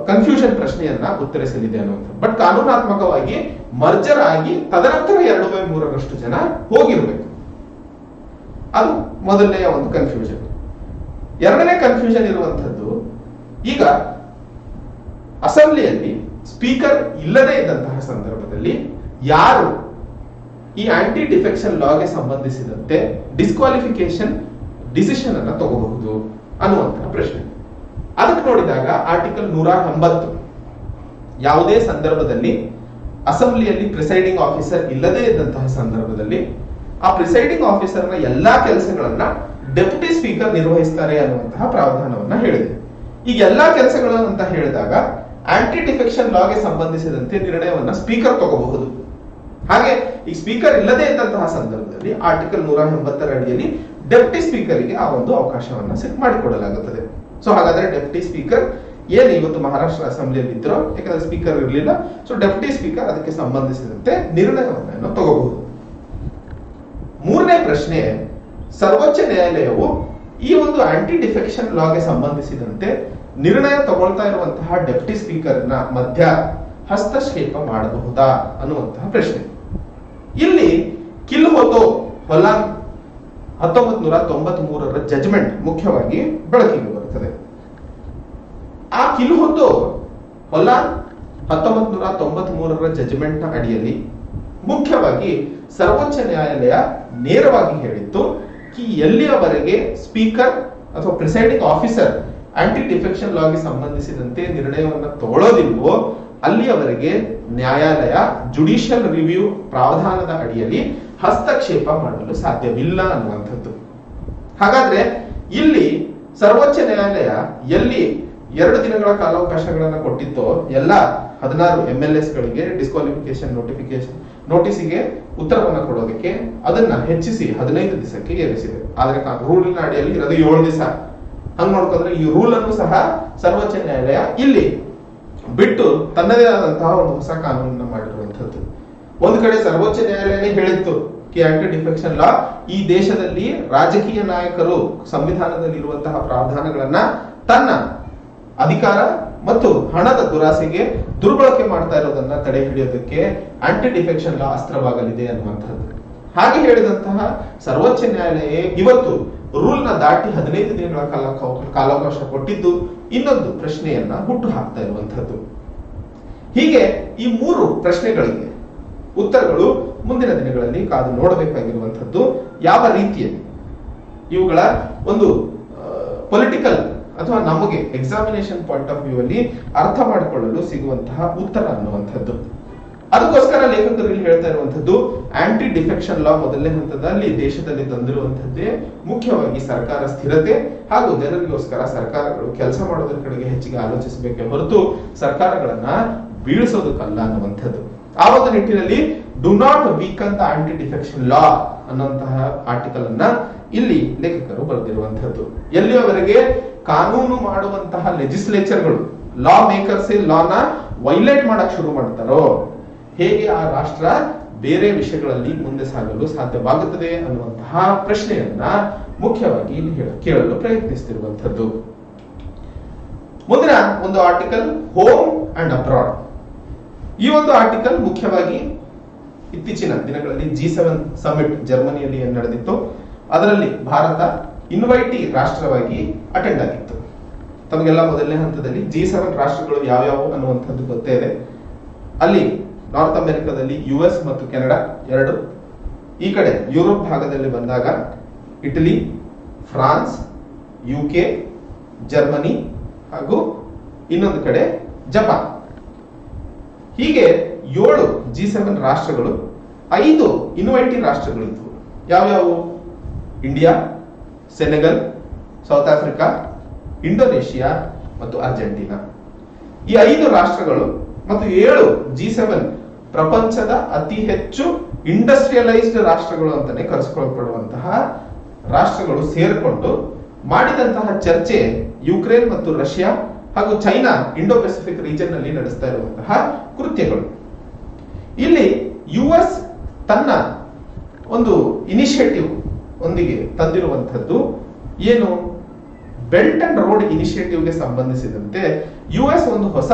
Speaker 2: ಕನ್ಫ್ಯೂಷನ್ ಪ್ರಶ್ನೆಯನ್ನ ಉತ್ತರಿಸಲಿದೆ ಅನ್ನುವಂಥದ್ದು. ಬಟ್ ಕಾನೂನಾತ್ಮಕವಾಗಿ ಮರ್ಜರ್ ಆಗಿ ತದನಂತರ 2/3 ಜನ ಹೋಗಿರ್ಬೇಕು. ಅದು ಮೊದಲನೆಯ ಒಂದು ಕನ್ಫ್ಯೂಷನ್. ಎರಡನೇ ಕನ್ಫ್ಯೂಷನ್ ಇರುವಂತದ್ದು, ಈಗ ಅಸೆಂಬ್ಲಿಯಲ್ಲಿ ಸ್ಪೀಕರ್ ಇಲ್ಲದೇ ಇದ್ದಂತಹ ಸಂದರ್ಭದಲ್ಲಿ ಯಾರು ಈ ಆಂಟಿ ಡಿಫೆಕ್ಷನ್ ಲಾಗೆ ಸಂಬಂಧಿಸಿದಂತೆ ಡಿಸ್ಕ್ವಾಲಿಫಿಕೇಶನ್ ಡಿಸಿಷನ್ ಅನ್ನ ತಗೋಬಹುದು ಅನ್ನುವಂತಹ ಪ್ರಶ್ನೆ. ಅದಕ್ಕೆ ನೋಡಿದಾಗ ಆರ್ಟಿಕಲ್ 190 ಯಾವುದೇ ಸಂದರ್ಭದಲ್ಲಿ ಅಸೆಂಬ್ಲಿಯಲ್ಲಿ ಪ್ರಿಸೈಡಿಂಗ್ ಆಫೀಸರ್ ಇಲ್ಲದೇ ಇದ್ದಂತಹ ಸಂದರ್ಭದಲ್ಲಿ ಆ ಪ್ರಿಸೈಡಿಂಗ್ ಆಫೀಸರ್ ನ ಎಲ್ಲಾ ಕೆಲಸಗಳನ್ನ ಡೆಪ್ಯೂಟಿ ಸ್ಪೀಕರ್ ನಿರ್ವಹಿಸ್ತಾರೆ ಅನ್ನುವಂತಹ ಪ್ರಾವಧಾನವನ್ನ ಹೇಳಿದೆ. ಈಗ ಎಲ್ಲಾ ಕೆಲಸಗಳು ಅಂತ ಹೇಳಿದಾಗ ಆಂಟಿ ಡಿಫೆಕ್ಷನ್ ಲಾಗೆ ಸಂಬಂಧಿಸಿದಂತೆ ನಿರ್ಣಯವನ್ನ ಸ್ಪೀಕರ್ ತಗೋಬಹುದು. ಹಾಗೆ ಈ ಸ್ಪೀಕರ್ ಇಲ್ಲದೇ ಇದ್ದಂತಹ ಸಂದರ್ಭದಲ್ಲಿ ಆರ್ಟಿಕಲ್ 180 ಅಡಿಯಲ್ಲಿ ಡೆಪ್ಯೂಟಿ ಸ್ಪೀಕರ್ಗೆ ಆ ಒಂದು ಅವಕಾಶವನ್ನ ಸೆಟ್ ಮಾಡಿಕೊಡಲಾಗುತ್ತದೆ. ಸೊ ಹಾಗಾದ್ರೆ ಡೆಪ್ಯೂಟಿ ಸ್ಪೀಕರ್ ಏನು ಇವತ್ತು ಮಹಾರಾಷ್ಟ್ರ ಅಸೆಂಬ್ಲಿಯಲ್ಲಿ ಇದ್ರೋ, ಯಾಕಂದ್ರೆ ಸ್ಪೀಕರ್ ಇರಲಿಲ್ಲ, ಸೊ ಡೆಪ್ಯೂಟಿ ಸ್ಪೀಕರ್ ಅದಕ್ಕೆ ಸಂಬಂಧಿಸಿದಂತೆ ನಿರ್ಣಯವನ್ನ ತಗೋಬಹುದು. ಮೂರನೇ ಪ್ರಶ್ನೆ, ಸರ್ವೋಚ್ಚ ನ್ಯಾಯಾಲಯವು ಈ ಒಂದು ಆಂಟಿ ಡಿಫೆಕ್ಷನ್ ಲಾಗೆ ಸಂಬಂಧಿಸಿದಂತೆ ನಿರ್ಣಯ ತಗೊಳ್ತಾ ಇರುವಂತಹ ಡೆಪ್ಯೂಟಿ ಸ್ಪೀಕರ್ ನ ಮಧ್ಯ ಹಸ್ತಕ್ಷೇಪ ಮಾಡಬಹುದಾ ಅನ್ನುವಂತಹ ಪ್ರಶ್ನೆ. ಇಲ್ಲಿ ಕಿಲ್ಹೋತೋ ಹೊಲಾನ್ 1993 ಜಜ್ಮೆಂಟ್ ಮುಖ್ಯವಾಗಿ ಬೆಳಕಿಗೆ ಬರುತ್ತದೆ. ಆ ಕಿಲ್ಹೋತೋ ಹೊಲಾನ್ 1993 ಜಜ್ಮೆಂಟ್ ನ ಅಡಿಯಲ್ಲಿ ಮುಖ್ಯವಾಗಿ ಸರ್ವೋಚ್ಚ ನ್ಯಾಯಾಲಯ ನೇರವಾಗಿ ಹೇಳಿತ್ತು ಕಿ ಎಲ್ಲಿಯವರೆಗೆ ಸ್ಪೀಕರ್ ಅಥವಾ ಪ್ರಿಸೈಡಿಂಗ್ ಆಫೀಸರ್ ಆಂಟಿ ಡಿಫೆಕ್ಷನ್ ಲಾಗೆ ಸಂಬಂಧಿಸಿದಂತೆ ನಿರ್ಣಯವನ್ನು ತಗೊಳ್ಳೋದಿಲ್ವೋ ಅಲ್ಲಿಯವರೆಗೆ ನ್ಯಾಯಾಲಯ ಜುಡಿಷಿಯಲ್ ರಿವ್ಯೂ ಪ್ರಾವಧಾನದ ಅಡಿಯಲ್ಲಿ ಹಸ್ತಕ್ಷೇಪ ಮಾಡಲು ಸಾಧ್ಯವಿಲ್ಲ ಅನ್ನುವಂಥದ್ದು. ಹಾಗಾದ್ರೆ ಇಲ್ಲಿ ಸರ್ವೋಚ್ಚ ನ್ಯಾಯಾಲಯ ಎಲ್ಲಿ 2 ದಿನಗಳ ಕಾಲಾವಕಾಶಗಳನ್ನ ಕೊಟ್ಟಿತ್ತೋ ಎಲ್ಲ 16 MLAs ಗಳಿಗೆ ಡಿಸ್ಕ್ವಾಲಿಫಿಕೇಶನ್ ನೋಟಿಸಿಗೆ ಉತ್ತರವನ್ನ ಕೊಡೋದಕ್ಕೆ ಅದನ್ನ ಹೆಚ್ಚಿಸಿ 15 ದಿವಸಕ್ಕೆ ಏರಿಸಿದೆ. ಆದ್ರೆ ರೂಲಿನ ಅಡಿಯಲ್ಲಿ ಇರೋದು 7 ದಿವಸ. ಹಂಗ್ ನೋಡ್ಕೊಂಡ್ರೆ ಈ ರೂಲ್ ಅನ್ನು ಸಹ ಸರ್ವೋಚ್ಚ ನ್ಯಾಯಾಲಯ ಇಲ್ಲಿ ಬಿಟ್ಟು ತನ್ನದೇ ಆದಂತಹ ಒಂದು ಹೊಸ ಕಾನೂನನ್ನ ಮಾಡಿರುವಂತದ್ದು. ಒಂದು ಕಡೆ ಸರ್ವೋಚ್ಚ ನ್ಯಾಯಾಲಯನೇ ಹೇಳಿತ್ತು ಕಿ ಆಂಟಿ ಡಿಫೆಕ್ಷನ್ ಲಾ ಈ ದೇಶದಲ್ಲಿ ರಾಜಕೀಯ ನಾಯಕರು ಸಂವಿಧಾನದಲ್ಲಿ ಇರುವಂತಹ ಪ್ರಾವಧಾನಗಳನ್ನ ತನ್ನ ಅಧಿಕಾರ ಮತ್ತು ಹಣದ ದುರಾಸೆಗೆ ದುರ್ಬಳಕೆ ಮಾಡ್ತಾ ಇರೋದನ್ನ ತಡೆ ಹಿಡಿಯೋದಕ್ಕೆ ಆಂಟಿ ಡಿಫೆಕ್ಷನ್ ಲಾ ಅಸ್ತ್ರವಾಗಲಿದೆ ಅನ್ನುವಂಥದ್ದು. ಹಾಗೆ ಹೇಳಿದಂತಹ ಸರ್ವೋಚ್ಚ ನ್ಯಾಯಾಲಯ ಇವತ್ತು ರೂಲ್ ನ ದಾಟಿ 15 ದಿನಗಳ ಕಾಲಾವಕಾಶ ಕೊಟ್ಟಿದ್ದು ಇನ್ನೊಂದು ಪ್ರಶ್ನೆಯನ್ನ ಹುಟ್ಟು ಹಾಕ್ತಾ ಇರುವಂತಹದ್ದು. ಹೀಗೆ ಈ 3 ಪ್ರಶ್ನೆಗಳಿಗೆ ಉತ್ತರಗಳು ಮುಂದಿನ ದಿನಗಳಲ್ಲಿ ಕಾದು ನೋಡಬೇಕಾಗಿರುವಂತಹದ್ದು. ಯಾವ ರೀತಿಯಲ್ಲಿ ಇವುಗಳ ಒಂದು ಪೊಲಿಟಿಕಲ್ ಅಥವಾ ನಮಗೆ ಎಕ್ಸಾಮಿನೇಷನ್ ಪಾಯಿಂಟ್ ಆಫ್ ವ್ಯೂ ಅಲ್ಲಿ ಅರ್ಥ ಮಾಡಿಕೊಳ್ಳಲು ಸಿಗುವಂತಹ ಉತ್ತರ ಅನ್ನುವಂಥದ್ದು. ಅದಕ್ಕೋಸ್ಕರ ಲೇಖಕರು ಇಲ್ಲಿ ಹೇಳ್ತಾ ಇರುವಂತದ್ದು ಆಂಟಿ ಡಿಫೆಕ್ಷನ್ ಲಾ ಮೊದಲನೇ ಹಂತದಲ್ಲಿ ದೇಶದಲ್ಲಿ ತಂದಿರುವಂತದ್ದೇ ಮುಖ್ಯವಾಗಿ ಸರ್ಕಾರ ಸ್ಥಿರತೆ ಹಾಗೂ ಜನರಿಗೋಸ್ಕರ ಸರ್ಕಾರಗಳು ಕೆಲಸ ಮಾಡೋದ್ರ ಕಡೆಗೆ ಹೆಚ್ಚಿಗೆ ಆಲೋಚಿಸಬೇಕೆ ಹೊರತು ಸರ್ಕಾರಗಳನ್ನ ಬೀಳಿಸೋದಕ್ಕಲ್ಲ ಅನ್ನುವಂಥದ್ದು. ಆ ಒಂದು ನಿಟ್ಟಿನಲ್ಲಿ do not weaken the aunty defection ಲಾ ಅನ್ನುವಂತಹ ಆರ್ಟಿಕಲ್ ಅನ್ನ ಇಲ್ಲಿ ಲೇಖಕರು ಬರೆದಿರುವಂತದ್ದು. ಎಲ್ಲಿಯವರೆಗೆ ಕಾನೂನು ಮಾಡುವಂತಹ ಲೆಜಿಸ್ಲೇಚರ್ಗಳು ಲಾ ಮೇಕರ್ಸ್ ಲಾನ ವೈಲೇಟ್ ಮಾಡಕ್ ಶುರು ಮಾಡ್ತಾರೋ ಹೇಗೆ ಆ ರಾಷ್ಟ್ರ ಬೇರೆ ವಿಷಯಗಳಲ್ಲಿ ಮುಂದೆ ಸಾಗಲು ಸಾಧ್ಯವಾಗುತ್ತದೆ ಅನ್ನುವಂತಹ ಪ್ರಶ್ನೆಯನ್ನ ಮುಖ್ಯವಾಗಿ ಇಲ್ಲಿ ಕೇಳಲು ಪ್ರಯತ್ನಿಸುತ್ತಿರುವಂತದ್ದು. ಮುಂದಿನ ಒಂದು ಆರ್ಟಿಕಲ್ ಹೋಮ್ ಅಂಡ್ ಅಬ್ರಾಡ್. ಈ ಒಂದು ಆರ್ಟಿಕಲ್ ಮುಖ್ಯವಾಗಿ ಇತ್ತೀಚಿನ ದಿನಗಳಲ್ಲಿ G7 ಸಮಿಟ್ ಜರ್ಮನಿಯಲ್ಲಿ ಏನು ನಡೆದಿತ್ತು ಅದರಲ್ಲಿ ಭಾರತ ಇನ್ವೈಟಿ ರಾಷ್ಟ್ರವಾಗಿ ಅಟೆಂಡ್ ಆಗಿತ್ತು. ತಮಗೆಲ್ಲ ಮೊದಲನೇ ಹಂತದಲ್ಲಿ G7 ರಾಷ್ಟ್ರಗಳು ಯಾವ್ಯಾವು ಅನ್ನುವಂಥದ್ದು ಗೊತ್ತೇ ಇದೆ. ಅಲ್ಲಿ ನಾರ್ತ್ ಅಮೆರಿಕಾದಲ್ಲಿ US ಮತ್ತು ಕೆನಡಾ 2, ಈ ಕಡೆ ಯುರೋಪ್ ಭಾಗದಲ್ಲಿ ಬಂದಾಗ ಇಟಲಿ, ಫ್ರಾನ್ಸ್, UK, ಜರ್ಮನಿ ಹಾಗೂ ಇನ್ನೊಂದು ಕಡೆ ಜಪಾನ್. ಹೀಗೆ 7 G7 ರಾಷ್ಟ್ರಗಳು, 5 ಇನ್ವೈಟಿ ರಾಷ್ಟ್ರಗಳು ಇದ್ವು. ಯಾವ್ಯಾವು? India, Senegal, south Africa, Indonesia ಮತ್ತು ಅರ್ಜೆಂಟೀನಾ. ಈ 5 ರಾಷ್ಟ್ರಗಳು ಮತ್ತು 7 G7 ಪ್ರಪಂಚದ ಅತಿ ಹೆಚ್ಚು ಇಂಡಸ್ಟ್ರಿಯಲೈಸ್ಡ್ ರಾಷ್ಟ್ರಗಳು ಅಂತಾನೆ ಕರೆಸಿಕೊಳ್ಳಲ್ಪಡುವಂತಹ ರಾಷ್ಟ್ರಗಳು ಸೇರಿಕೊಂಡು ಮಾಡಿದಂತಹ ಚರ್ಚೆ ಯುಕ್ರೇನ್ ಮತ್ತು ರಷ್ಯಾ ಹಾಗೂ ಚೈನಾ ಇಂಡೋ ಪೆಸಿಫಿಕ್ ರೀಜನ್ ನಲ್ಲಿ ನಡೆಸ್ತಾ ಇರುವಂತಹ ಕೃತ್ಯಗಳು. ಇಲ್ಲಿ ಯುಎಸ್ ತನ್ನ ಒಂದು ಇನಿಷಿಯೇಟಿವ್ ಒಂದಿಗೆ ತಂದಿರುವಂತದ್ದು ಏನು, ಬೆಲ್ಟ್ ಅಂಡ್ ರೋಡ್ ಇನಿಷಿಯೇಟಿವ್ಗೆ ಸಂಬಂಧಿಸಿದಂತೆ ಯುಎಸ್ ಒಂದು ಹೊಸ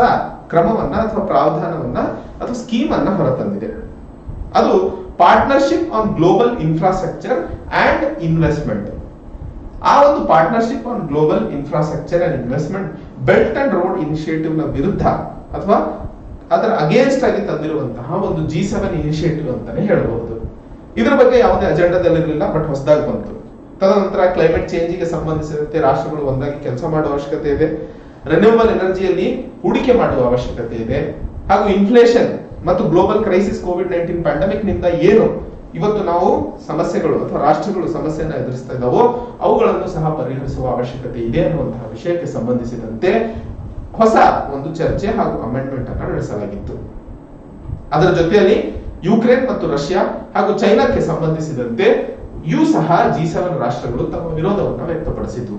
Speaker 2: ಕ್ರಮವನ್ನ ಅಥವಾ ಪ್ರಾವಧಾನವನ್ನ ಅಥವಾ ಸ್ಕೀಮ್ ಅನ್ನ ಹೊರತಂದಿದೆ. ಅದು partnership on global infrastructure and investment. ಆ ಒಂದು partnership on global infrastructure and investment belt and road initiative ನ ವಿರುದ್ಧ ಅಥವಾ ಅದರ ಅಗೇನ್ಸ್ಟ್ ಆಗಿ ತಂದಿರುವಂತಹ ಒಂದು G7 ಇನಿಷಿಯೇಟಿವ್ ಅಂತಾನೆ ಹೇಳಬಹುದು. ಇದರ ಬಗ್ಗೆ ಯಾವುದೇ ಅಜೆಂಡಾದಲ್ಲಿರಲಿಲ್ಲ, ಬಟ್ ಹೊಸದಾಗಿ ಬಂತು. ತದನಂತರ ಕ್ಲೈಮೇಟ್ ಚೇಂಜ್ ಗೆ ಸಂಬಂಧಿಸಿದಂತೆ ರಾಷ್ಟ್ರಗಳು ಒಂದಾಗಿ ಕೆಲಸ ಮಾಡುವ ಅವಶ್ಯಕತೆ ಇದೆ, ರಿನ್ಯೂವಬಲ್ ಎನರ್ಜಿಯಲ್ಲಿ ಹೂಡಿಕೆ ಮಾಡುವ ಅವಶ್ಯಕತೆ ಇದೆ, ಹಾಗೂ ಇನ್ಫ್ಲೇಷನ್ ಮತ್ತು ಗ್ಲೋಬಲ್ ಕ್ರೈಸಿಸ್ ಕೋವಿಡ್-19 ಪ್ಯಾಂಡಮಿಕ್ ನಿಂದ ಏನು ಇವತ್ತು ನಾವು ಸಮಸ್ಯೆಗಳು ಅಥವಾ ರಾಷ್ಟ್ರಗಳು ಸಮಸ್ಯೆಯನ್ನು ಎದುರಿಸ್ತಾ ಇದ್ದಾವೋ ಅವುಗಳನ್ನು ಸಹ ಪರಿಹರಿಸುವ ಅವಶ್ಯಕತೆ ಇದೆ ಅನ್ನುವಂತಹ ವಿಷಯಕ್ಕೆ ಸಂಬಂಧಿಸಿದಂತೆ ಹೊಸ ಒಂದು ಚರ್ಚೆ ಹಾಗೂ ಅಮೆಂಡ್ಮೆಂಟ್ ಅನ್ನು ನಡೆಸಲಾಗಿತ್ತು. ಅದರ ಜೊತೆಯಲ್ಲಿ ಯುಕ್ರೇನ್ ಮತ್ತು ರಷ್ಯಾ ಹಾಗೂ ಚೈನಾಕ್ಕೆ ಸಂಬಂಧಿಸಿದಂತೆ ಇವು ಸಹ G7 ರಾಷ್ಟ್ರಗಳು ತಮ್ಮ ವಿರೋಧವನ್ನು ವ್ಯಕ್ತಪಡಿಸಿತು.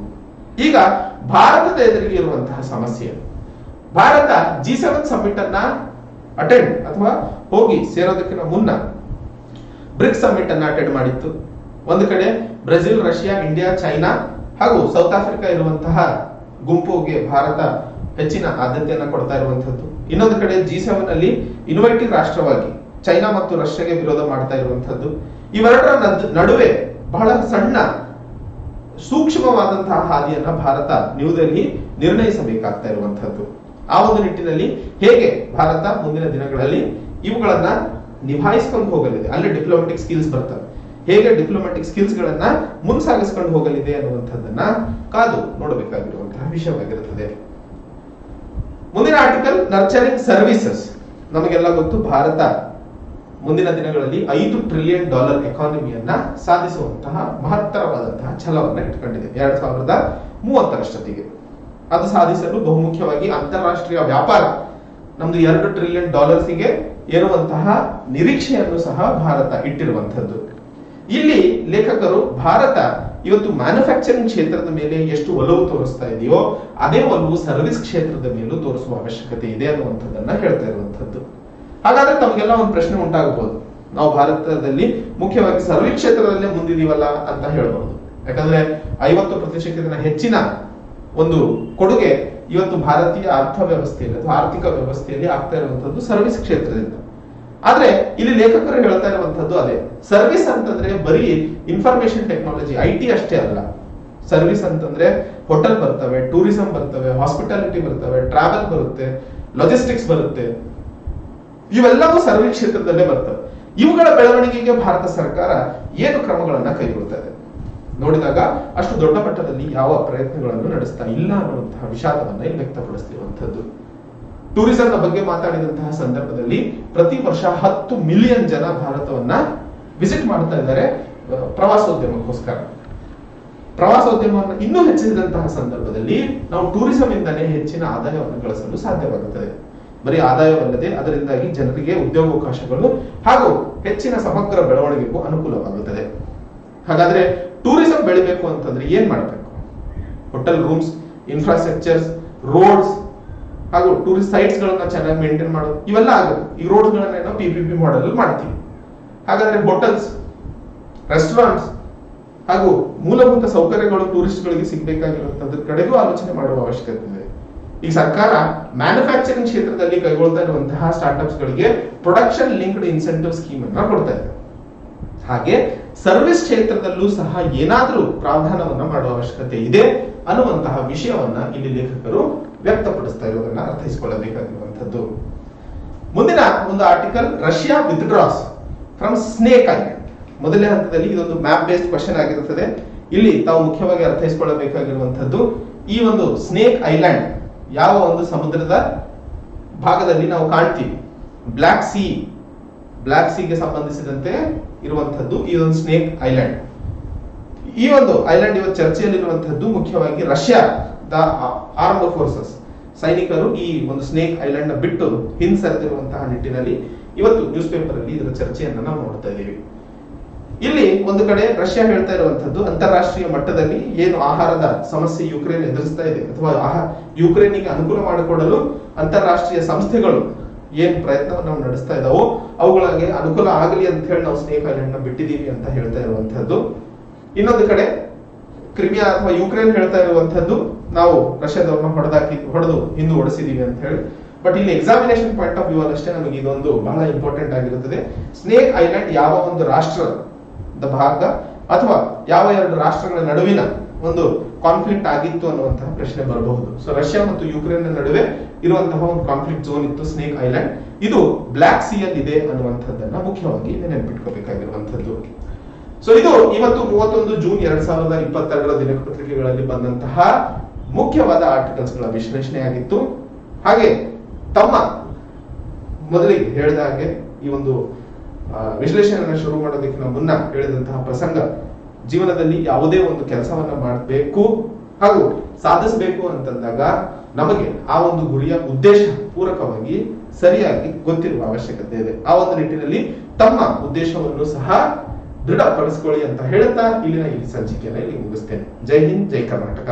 Speaker 2: ಈಗ ಭಾರತದ ಎದುರಿಗೆ ಇರುವಂತಹ ಸಮಸ್ಯೆ, ಭಾರತ G7 ಸಮ್ಮಿಟ್ ಅನ್ನ ಅಟೆಂಡ್ ಅಥವಾ ಹೋಗಿ ಸೇರೋದಕ್ಕಿಂತ ಮುನ್ನ ಬ್ರಿಕ್ಸ್ ಸಮ್ಮಿಟ್ ಅನ್ನ ಅಟೆಂಡ್ ಮಾಡಿತ್ತು. ಒಂದು ಕಡೆ ಬ್ರೆಜಿಲ್, ರಷ್ಯಾ, ಇಂಡಿಯಾ, ಚೈನಾ ಹಾಗೂ ಸೌತ್ ಆಫ್ರಿಕಾ ಇರುವಂತಹ ಗುಂಪುಗೆ ಭಾರತ ಹೆಚ್ಚಿನ ಆದ್ಯತೆಯನ್ನ ಕೊಡ್ತಾ ಇರುವಂತದ್ದು. ಇನ್ನೊಂದು ಕಡೆ G7 ಅಲ್ಲಿ ಇನ್ವೈಟಿವ್ ರಾಷ್ಟ್ರವಾಗಿ ಚೈನಾ ಮತ್ತು ರಷ್ಯಾಗೆ ವಿರೋಧ ಮಾಡ್ತಾ ಇರುವಂತದ್ದು. ಇವೆರಡರ ನಡುವೆ ಬಹಳ ಸಣ್ಣ ಸೂಕ್ಷ್ಮವಾದಂತಹ ಹಾದಿಯನ್ನ ಭಾರತ ನ್ಯೂದೆಹಲಿ ನಿರ್ಣಯಿಸಬೇಕಾಗ್ತಾ ಇರುವಂತದ್ದು. ಆ ಒಂದು ನಿಟ್ಟಿನಲ್ಲಿ ಹೇಗೆ ಭಾರತ ಮುಂದಿನ ದಿನಗಳಲ್ಲಿ ಇವುಗಳನ್ನ ನಿಭಾಯಿಸಿಕೊಂಡು ಹೋಗಲಿದೆ, ಅಲ್ಲಿ ಡಿಪ್ಲೊಮ್ಯಾಟಿಕ್ ಸ್ಕಿಲ್ಸ್ ಬರ್ತವೆ, ಹೇಗೆ ಡಿಪ್ಲೊಮ್ಯಾಟಿಕ್ ಸ್ಕಿಲ್ಸ್ ಗಳನ್ನ ಮುನ್ಸಾಗಿಸಿಕೊಂಡು ಹೋಗಲಿದೆ ಅನ್ನುವಂಥದ್ದನ್ನ ಕಾದು ನೋಡಬೇಕಾಗಿರುವಂತಹ ವಿಷಯವಾಗಿರುತ್ತದೆ. ಮುಂದಿನ ಆರ್ಟಿಕಲ್ ನರ್ಚರಿಂಗ್ ಸರ್ವಿಸಸ್. ನಮಗೆಲ್ಲ ಗೊತ್ತು, ಭಾರತ ಮುಂದಿನ ದಿನಗಳಲ್ಲಿ $5 ಟ್ರಿಲಿಯನ್ ಎಕಾನಮಿಯನ್ನ ಸಾಧಿಸುವಂತಹ ಮಹತ್ತರವಾದಂತಹ ಛಲವನ್ನ ಇಟ್ಕೊಂಡಿದೆ 2030 ಅದು ಸಾಧಿಸಲು ಬಹುಮುಖ್ಯವಾಗಿ ಅಂತಾರಾಷ್ಟ್ರೀಯ ವ್ಯಾಪಾರ ನಮ್ದು $2 ಟ್ರಿಲಿಯನ್ ಏರುವಂತಹ ನಿರೀಕ್ಷೆಯನ್ನು ಸಹ ಭಾರತ ಇಟ್ಟಿರುವಂತದ್ದು. ಇಲ್ಲಿ ಲೇಖಕರು ಭಾರತ ಇವತ್ತು ಮ್ಯಾನುಫ್ಯಾಕ್ಚರಿಂಗ್ ಕ್ಷೇತ್ರದ ಮೇಲೆ ಎಷ್ಟು ಒಲವು ತೋರಿಸ್ತಾ ಇದೆಯೋ ಅದೇ ಒಲವು ಸರ್ವಿಸ್ ಕ್ಷೇತ್ರದ ಮೇಲೂ ತೋರಿಸುವ ಅವಶ್ಯಕತೆ ಇದೆ ಅನ್ನುವಂಥದ್ದನ್ನ ಹೇಳ್ತಾ ಇರುವಂತದ್ದು. ಹಾಗಾದ್ರೆ ತಮಗೆಲ್ಲ ಒಂದು ಪ್ರಶ್ನೆ ಉಂಟಾಗಬಹುದು, ನಾವು ಭಾರತದಲ್ಲಿ ಮುಖ್ಯವಾಗಿ ಸರ್ವಿಸ್ ಕ್ಷೇತ್ರದಲ್ಲೇ ಮುಂದಿದೀವಲ್ಲ ಅಂತ ಹೇಳ್ಬಹುದು. ಯಾಕಂದ್ರೆ 50% ಹೆಚ್ಚಿನ ಒಂದು ಕೊಡುಗೆ ಇವತ್ತು ಭಾರತೀಯ ಅರ್ಥವ್ಯವಸ್ಥೆಯಲ್ಲಿ ಅಥವಾ ಆರ್ಥಿಕ ವ್ಯವಸ್ಥೆಯಲ್ಲಿ ಆಗ್ತಾ ಇರುವಂತದ್ದು ಸರ್ವಿಸ್ ಕ್ಷೇತ್ರದಿಂದ. ಆದ್ರೆ ಇಲ್ಲಿ ಲೇಖಕರು ಹೇಳ್ತಾ ಇರುವಂತದ್ದು ಅದೇ, ಸರ್ವಿಸ್ ಅಂತಂದ್ರೆ ಬರೀ ಇನ್ಫಾರ್ಮೇಶನ್ ಟೆಕ್ನಾಲಜಿ IT ಅಷ್ಟೇ ಅಲ್ಲ. ಸರ್ವಿಸ್ ಅಂತಂದ್ರೆ ಹೋಟೆಲ್ ಬರ್ತವೆ, ಟೂರಿಸಂ ಬರ್ತವೆ, ಹಾಸ್ಪಿಟಾಲಿಟಿ ಬರ್ತವೆ, ಟ್ರಾವೆಲ್ ಬರುತ್ತೆ, ಲಾಜಿಸ್ಟಿಕ್ಸ್ ಬರುತ್ತೆ, ಇವೆಲ್ಲವೂ ಸರ್ವಿಸ್ ಕ್ಷೇತ್ರದಲ್ಲೇ ಬರ್ತವೆ. ಇವುಗಳ ಬೆಳವಣಿಗೆಗೆ ಭಾರತ ಸರ್ಕಾರ ಏನು ಕ್ರಮಗಳನ್ನ ಕೈಗೊಳ್ತಾ ಇದೆ ನೋಡಿದಾಗ ಅಷ್ಟು ದೊಡ್ಡ ಮಟ್ಟದಲ್ಲಿ ಯಾವ ಪ್ರಯತ್ನಗಳನ್ನು ನಡೆಸ್ತಾ ಇಲ್ಲ ಅನ್ನುವಂತಹ ವಿಷಾದವನ್ನ ಇಲ್ಲಿ ವ್ಯಕ್ತಪಡಿಸ್ತಿರುವಂತದ್ದು. ಟೂರಿಸಂ ಬಗ್ಗೆ ಮಾತಾಡಿದಂತಹ ಸಂದರ್ಭದಲ್ಲಿ ಪ್ರತಿ ವರ್ಷ 10 ಮಿಲಿಯನ್ ಜನ ಭಾರತವನ್ನ ವಿಸಿಟ್ ಮಾಡ್ತಾ ಇದ್ದಾರೆ ಪ್ರವಾಸೋದ್ಯಮಕ್ಕೋಸ್ಕರ. ಪ್ರವಾಸೋದ್ಯಮವನ್ನು ಇನ್ನೂ ಹೆಚ್ಚಿಸಿದಂತಹ ಸಂದರ್ಭದಲ್ಲಿ ನಾವು ಟೂರಿಸಂ ಇಂದಾನೇ ಹೆಚ್ಚಿನ ಆದಾಯವನ್ನು ಗಳಿಸಲು ಸಾಧ್ಯವಾಗುತ್ತದೆ. ಬರೀ ಆದಾಯವಲ್ಲದೆ ಅದರಿಂದಾಗಿ ಜನರಿಗೆ ಉದ್ಯೋಗಾವಕಾಶಗಳು ಹಾಗೂ ಹೆಚ್ಚಿನ ಸಮಗ್ರ ಬೆಳವಣಿಗೆಗೂ ಅನುಕೂಲವಾಗುತ್ತದೆ. ಹಾಗಾದ್ರೆ ಟೂರಿಸಂ ಬೆಳಿಬೇಕು ಅಂತಂದ್ರೆ ಏನ್ ಮಾಡಬೇಕು? ಹೋಟೆಲ್ ರೂಮ್ಸ್, ಇನ್ಫ್ರಾಸ್ಟ್ರಕ್ಚರ್ಸ್, ರೋಡ್ಸ್ ಹಾಗೂ ಟೂರಿಸ್ಟ್ ಸೈಟ್ಸ್ ಗಳನ್ನ ಚೆನ್ನಾಗಿ ಮೇಂಟೈನ್ ಮಾಡೋದು, ಇವೆಲ್ಲ ಆಗುತ್ತೆ. ಈ ರೋಡ್ಸ್ ಗಳನ್ನ ನಾವು PPP ಮಾಡೆಲ್ ಅಲ್ಲಿ ಮಾಡ್ತೀವಿ. ಹಾಗಾದ್ರೆ ಹೋಟೆಲ್ಸ್, ರೆಸ್ಟೋರೆಂಟ್ಸ್ ಹಾಗೂ ಮೂಲಭೂತ ಸೌಕರ್ಯಗಳು ಟೂರಿಸ್ಟ್ ಗಳಿಗೆ ಸಿಗಬೇಕಾಗಿರುವಂತದ್ರ ಕಡೆಗೂ ಆಲೋಚನೆ ಮಾಡುವ ಅವಶ್ಯಕತೆ ಇದೆ. ಈ ಸರ್ಕಾರ ಮ್ಯಾನುಫ್ಯಾಕ್ಚರಿಂಗ್ ಕ್ಷೇತ್ರದಲ್ಲಿ ಕೈಗೊಳ್ತಾ ಇರುವಂತಹ ಸ್ಟಾರ್ಟ್ಅಪ್ಸ್ ಗಳಿಗೆ ಪ್ರೊಡಕ್ಷನ್ ಲಿಂಕ್ಡ್ ಇನ್ಸೆಂಟಿವ್ ಸ್ಕೀಮ್ ಅನ್ನ ಕೊಡ್ತಾ ಇದೆ. ಹಾಗೆ ಸರ್ವಿಸ್ ಕ್ಷೇತ್ರದಲ್ಲೂ ಸಹ ಏನಾದ್ರೂ ಪ್ರಾವಧಾನವನ್ನ ಮಾಡುವ ಅವಶ್ಯಕತೆ ಇದೆ ಅನ್ನುವಂತಹ ವಿಷಯವನ್ನ ಇಲ್ಲಿ ಲೇಖಕರು ವ್ಯಕ್ತಪಡಿಸ್ತಾ ಇರೋದನ್ನ ಅರ್ಥೈಸಿಕೊಳ್ಳಬೇಕಾಗಿರುವಂತದ್ದು. ಮುಂದಿನ ಒಂದು article Russia withdraws from snake island. ಮೊದಲನೇ ಹಂತದಲ್ಲಿ ಇದೊಂದು ಮ್ಯಾಪ್ ಬೇಸ್ಡ್ ಕ್ವಶನ್ ಆಗಿರುತ್ತದೆ. ಇಲ್ಲಿ ತಾವು ಮುಖ್ಯವಾಗಿ ಅರ್ಥೈಸಿಕೊಳ್ಳಬೇಕಾಗಿರುವಂತದ್ದು ಈ ಒಂದು ಸ್ನೇಕ್ ಐಲ್ಯಾಂಡ್ ಯಾವ ಒಂದು ಸಮುದ್ರದ ಭಾಗದಲ್ಲಿ ನಾವು ಕಾಣ್ತೀವಿ, ಬ್ಲಾಕ್ ಸಿಗೆ ಸಂಬಂಧಿಸಿದಂತೆ ಇರುವಂತದ್ದು ಈ ಒಂದು ಸ್ನೇಕ್ ಐಲ್ಯಾಂಡ್. ಈ ಒಂದು ಐಲ್ಯಾಂಡ್ ಇವತ್ತು ಚರ್ಚೆಯಲ್ಲಿರುವಂತದ್ದು ಮುಖ್ಯವಾಗಿ ರಷ್ಯಾದ ಆರ್ಮ್ಡ್ ಫೋರ್ಸಸ್ ಸೈನಿಕರು ಈ ಒಂದು ಸ್ನೇಕ್ ಐಲ್ಯಾಂಡ್ ನ ಬಿಟ್ಟು ಹಿಂಸರಿದಿರುವಂತಹ ನಿಟ್ಟಿನಲ್ಲಿ ಇವತ್ತು ನ್ಯೂಸ್ ಪೇಪರ್ ಅಲ್ಲಿ ಇದರ ಚರ್ಚೆಯನ್ನ ನಾವು ನೋಡ್ತಾ ಇದ್ದೀವಿ. ಇಲ್ಲಿ ಒಂದು ಕಡೆ ರಷ್ಯಾ ಹೇಳ್ತಾ ಇರುವಂತದ್ದು ಅಂತಾರಾಷ್ಟ್ರೀಯ ಮಟ್ಟದಲ್ಲಿ ಏನು ಆಹಾರದ ಸಮಸ್ಯೆ ಯುಕ್ರೇನ್ ಎದುರಿಸ್ತಾ ಇದೆ ಅಥವಾ ಯುಕ್ರೇನಿಗೆ ಅನುಕೂಲ ಮಾಡಿಕೊಡಲು ಅಂತಾರಾಷ್ಟ್ರೀಯ ಸಂಸ್ಥೆಗಳು ಏನ್ ಪ್ರಯತ್ನವನ್ನು ನಾವು ನಡೆಸ್ತಾ ಇದಾವೋ ಅವುಗಳಿಗೆ ಅನುಕೂಲ ಆಗಲಿ ಅಂತ ಹೇಳಿ ನಾವು ಸ್ನೇಕ್ ಐಲ್ಯಾಂಡ್ ನ ಬಿಟ್ಟಿದೀವಿ ಅಂತ ಹೇಳ್ತಾ ಇರುವಂತದ್ದು. ಇನ್ನೊಂದು ಕಡೆ ಕ್ರಿಮಿಯಾ ಅಥವಾ ಯುಕ್ರೇನ್ ಹೇಳ್ತಾ ಇರುವಂತದ್ದು ನಾವು ರಷ್ಯಾದವ್ರನ್ನ ಹೊಡೆದು ಹಿಂದೆ ಓಡಿಸಿದೀವಿ ಅಂತ ಹೇಳಿ. ಬಟ್ ಇಲ್ಲಿ ಎಕ್ಸಾಮಿನೇಷನ್ ಪಾಯಿಂಟ್ ಆಫ್ ವ್ಯೂ ಅಷ್ಟೇ ನಮಗೆ ಇದೊಂದು ಬಹಳ ಇಂಪಾರ್ಟೆಂಟ್ ಆಗಿರುತ್ತದೆ. ಸ್ನೇಕ್ ಐಲ್ಯಾಂಡ್ ಯಾವ ಒಂದು ರಾಷ್ಟ್ರದ ಭಾಗ ಅಥವಾ ಯಾವ ಎರಡು ರಾಷ್ಟ್ರಗಳ ನಡುವಿನ ಒಂದು ಕಾನ್ಫ್ಲಿಕ್ಟ್ ಆಗಿತ್ತು ಅನ್ನುವಂತಹ ಪ್ರಶ್ನೆ ಬರಬಹುದು. ಸೊ ರಷ್ಯಾ ಮತ್ತು ಯುಕ್ರೇನ್ ನಡುವೆ ಇರುವಂತಹ ಒಂದು ಕಾನ್ಫ್ಲಿಕ್ಟ್ ಝೋನ್ ಇತ್ತು ಸ್ನೇಕ್ ಐಲ್ಯಾಂಡ್. ಇದು ಬ್ಲಾಕ್ ಸಿ ಅಲ್ಲಿ ಇದೆ ಅನ್ನುವಂಥದ್ದನ್ನ ಮುಖ್ಯವಾಗಿ ನೆನಪಿಟ್ಕೋಬೇಕಾಗಿರುವಂತದ್ದು. ಸೊ ಇದು ಇವತ್ತು 31 ಜೂನ್ 2022 ದಿನಪತ್ರಿಕೆಗಳಲ್ಲಿ ಬಂದಂತಹ ಮುಖ್ಯವಾದ ಆರ್ಟಿಕಲ್ಸ್ ಗಳ ವಿಶ್ಲೇಷಣೆ ಆಗಿತ್ತು. ಹಾಗೆ ತಮ್ಮ ಮೊದಲಿಗೆ ಹೇಳಿದ ಹಾಗೆ ಈ ಒಂದು ವಿಶ್ಲೇಷಣೆಯನ್ನು ಶುರು ಮಾಡೋದಕ್ಕಿಂತ ಮುನ್ನ ಹೇಳಿದಂತಹ ಪ್ರಸಂಗ, ಜೀವನದಲ್ಲಿ ಯಾವುದೇ ಒಂದು ಕೆಲಸವನ್ನ ಮಾಡಬೇಕು ಹಾಗೂ ಸಾಧಿಸಬೇಕು ಅಂತಂದಾಗ ನಮಗೆ ಆ ಒಂದು ಗುರಿಯ ಉದ್ದೇಶ ಪೂರಕವಾಗಿ ಸರಿಯಾಗಿ ಗೊತ್ತಿರುವ ಅವಶ್ಯಕತೆ ಇದೆ. ಆ ಒಂದು ನಿಟ್ಟಿನಲ್ಲಿ ತಮ್ಮ ಉದ್ದೇಶವನ್ನು ಸಹ ದೃಢಪಡಿಸಿಕೊಳ್ಳಿ ಅಂತ ಹೇಳ್ತಾ ಇಲ್ಲಿನ ಈ ಸಂಚಿಕೆಯನ್ನು ಇಲ್ಲಿ ಮುಗಿಸ್ತೇನೆ. ಜೈ ಹಿಂದ್, ಜೈ ಕರ್ನಾಟಕ.